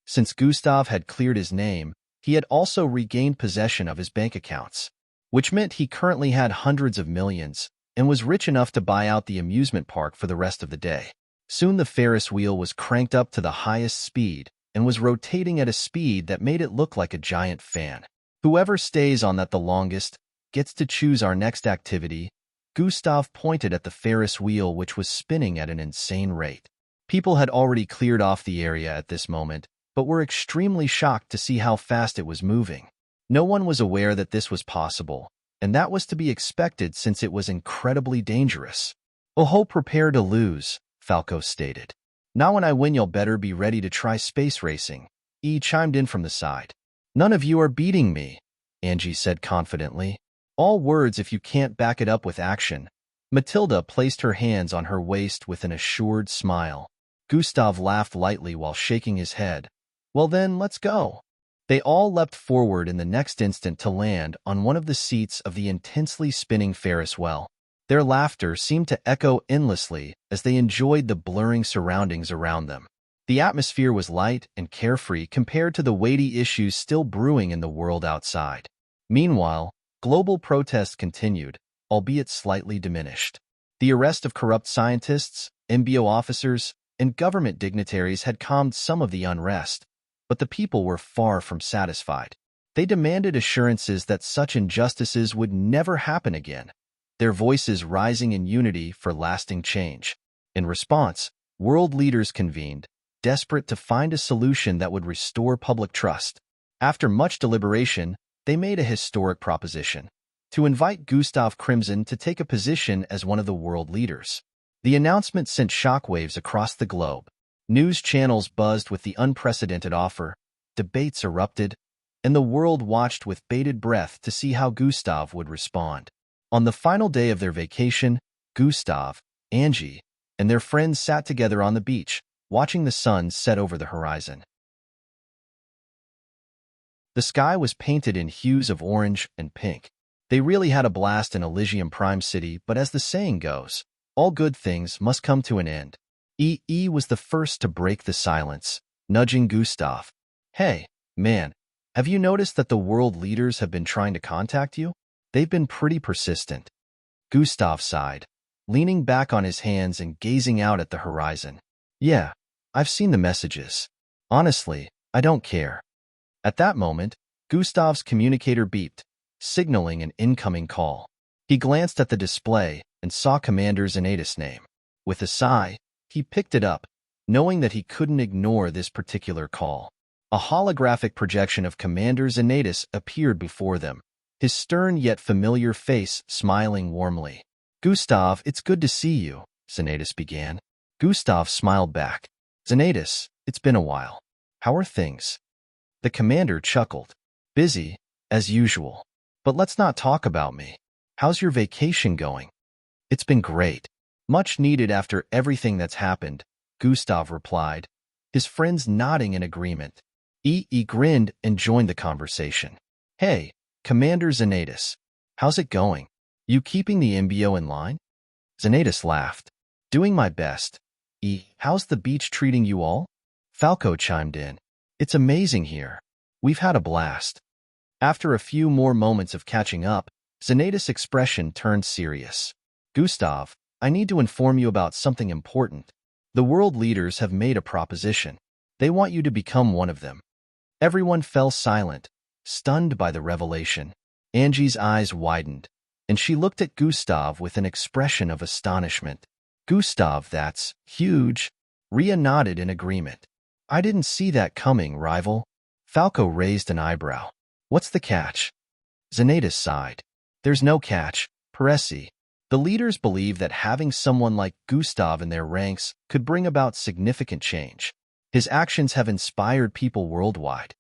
Since Gustav had cleared his name, he had also regained possession of his bank accounts, which meant he currently had hundreds of millions and was rich enough to buy out the amusement park for the rest of the day. Soon the Ferris wheel was cranked up to the highest speed and was rotating at a speed that made it look like a giant fan. "Whoever stays on that the longest gets to choose our next activity," Gustav pointed at the Ferris wheel, which was spinning at an insane rate. People had already cleared off the area at this moment, but were extremely shocked to see how fast it was moving. No one was aware that this was possible, and that was to be expected since it was incredibly dangerous. "Oh, prepare to lose," Falco stated. "Now when I win, you'll better be ready to try space racing," E chimed in from the side. "None of you are beating me," Angie said confidently. "All words if you can't back it up with action." Matilda placed her hands on her waist with an assured smile. Gustav laughed lightly while shaking his head. "Well then, let's go." They all leapt forward in the next instant to land on one of the seats of the intensely spinning Ferris wheel. Their laughter seemed to echo endlessly as they enjoyed the blurring surroundings around them. The atmosphere was light and carefree compared to the weighty issues still brewing in the world outside. Meanwhile, global protests continued, albeit slightly diminished. The arrest of corrupt scientists, MBO officers, and government dignitaries had calmed some of the unrest, but the people were far from satisfied. They demanded assurances that such injustices would never happen again, their voices rising in unity for lasting change. In response, world leaders convened, desperate to find a solution that would restore public trust. After much deliberation, they made a historic proposition: to invite Gustav Crimson to take a position as one of the world leaders. The announcement sent shockwaves across the globe. News channels buzzed with the unprecedented offer, debates erupted, and the world watched with bated breath to see how Gustav would respond. On the final day of their vacation, Gustav, Angie, and their friends sat together on the beach, watching the sun set over the horizon. The sky was painted in hues of orange and pink. They really had a blast in Elysium Prime City, but as the saying goes, all good things must come to an end. E was the first to break the silence, nudging Gustav. "Hey, man, have you noticed that the world leaders have been trying to contact you? They've been pretty persistent." Gustav sighed, leaning back on his hands and gazing out at the horizon. "Yeah, I've seen the messages. Honestly, I don't care." At that moment, Gustav's communicator beeped, signaling an incoming call. He glanced at the display and saw Commander Xanatus' name. With a sigh, he picked it up, knowing that he couldn't ignore this particular call. A holographic projection of Commander Xanatus appeared before them, his stern yet familiar face smiling warmly. "Gustav, it's good to see you," Xanatus began. Gustav smiled back. "Xanatus, it's been a while. How are things?" The commander chuckled. "Busy, as usual. But let's not talk about me. How's your vacation going?" "It's been great. Much needed after everything that's happened," Gustav replied, his friends nodding in agreement. E grinned and joined the conversation. "Hey, Commander Xanatus, how's it going? You keeping the MBO in line?" Xanatus laughed. "Doing my best. How's the beach treating you all?" Falco chimed in. "It's amazing here. We've had a blast." After a few more moments of catching up, Xanatus' expression turned serious. "Gustav, I need to inform you about something important. The world leaders have made a proposition. They want you to become one of them." Everyone fell silent, stunned by the revelation. Angie's eyes widened, and she looked at Gustav with an expression of astonishment. "Gustav, that's huge." Ria nodded in agreement. "I didn't see that coming, rival." Falco raised an eyebrow. "What's the catch?" Xanatus sighed. "There's no catch, Peresi. The leaders believe that having someone like Gustav in their ranks could bring about significant change. His actions have inspired people worldwide."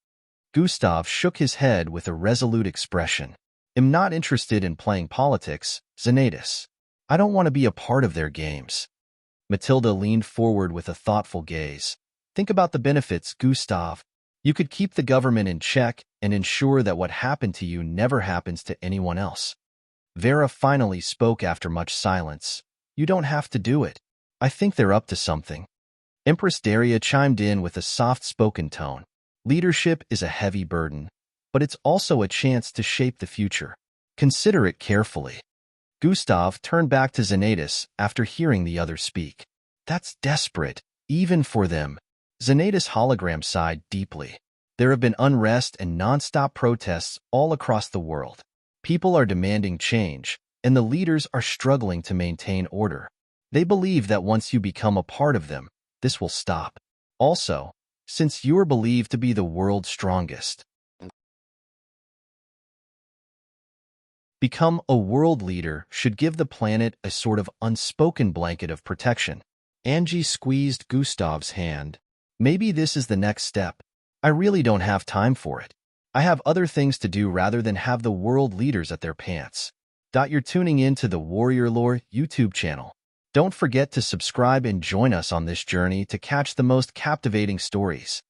Gustav shook his head with a resolute expression. "I'm not interested in playing politics, Xanatus. I don't want to be a part of their games." Matilda leaned forward with a thoughtful gaze. "Think about the benefits, Gustav. You could keep the government in check and ensure that what happened to you never happens to anyone else." Vera finally spoke after much silence. "You don't have to do it. I think they're up to something." Empress Daria chimed in with a soft-spoken tone. "Leadership is a heavy burden, but it's also a chance to shape the future. Consider it carefully." Gustav turned back to Xanatus after hearing the other speak. "That's desperate, even for them." Xanatus' hologram sighed deeply. "There have been unrest and non-stop protests all across the world. People are demanding change, and the leaders are struggling to maintain order. They believe that once you become a part of them, this will stop. Also, since you are believed to be the world's strongest, become a world leader should give the planet a sort of unspoken blanket of protection. Angie squeezed Gustav's hand. Maybe this is the next step. I really don't have time for it. I have other things to do rather than have the world leaders at their pants. You're tuning in to the Warrior Lore YouTube channel. Don't forget to subscribe and join us on this journey to catch the most captivating stories.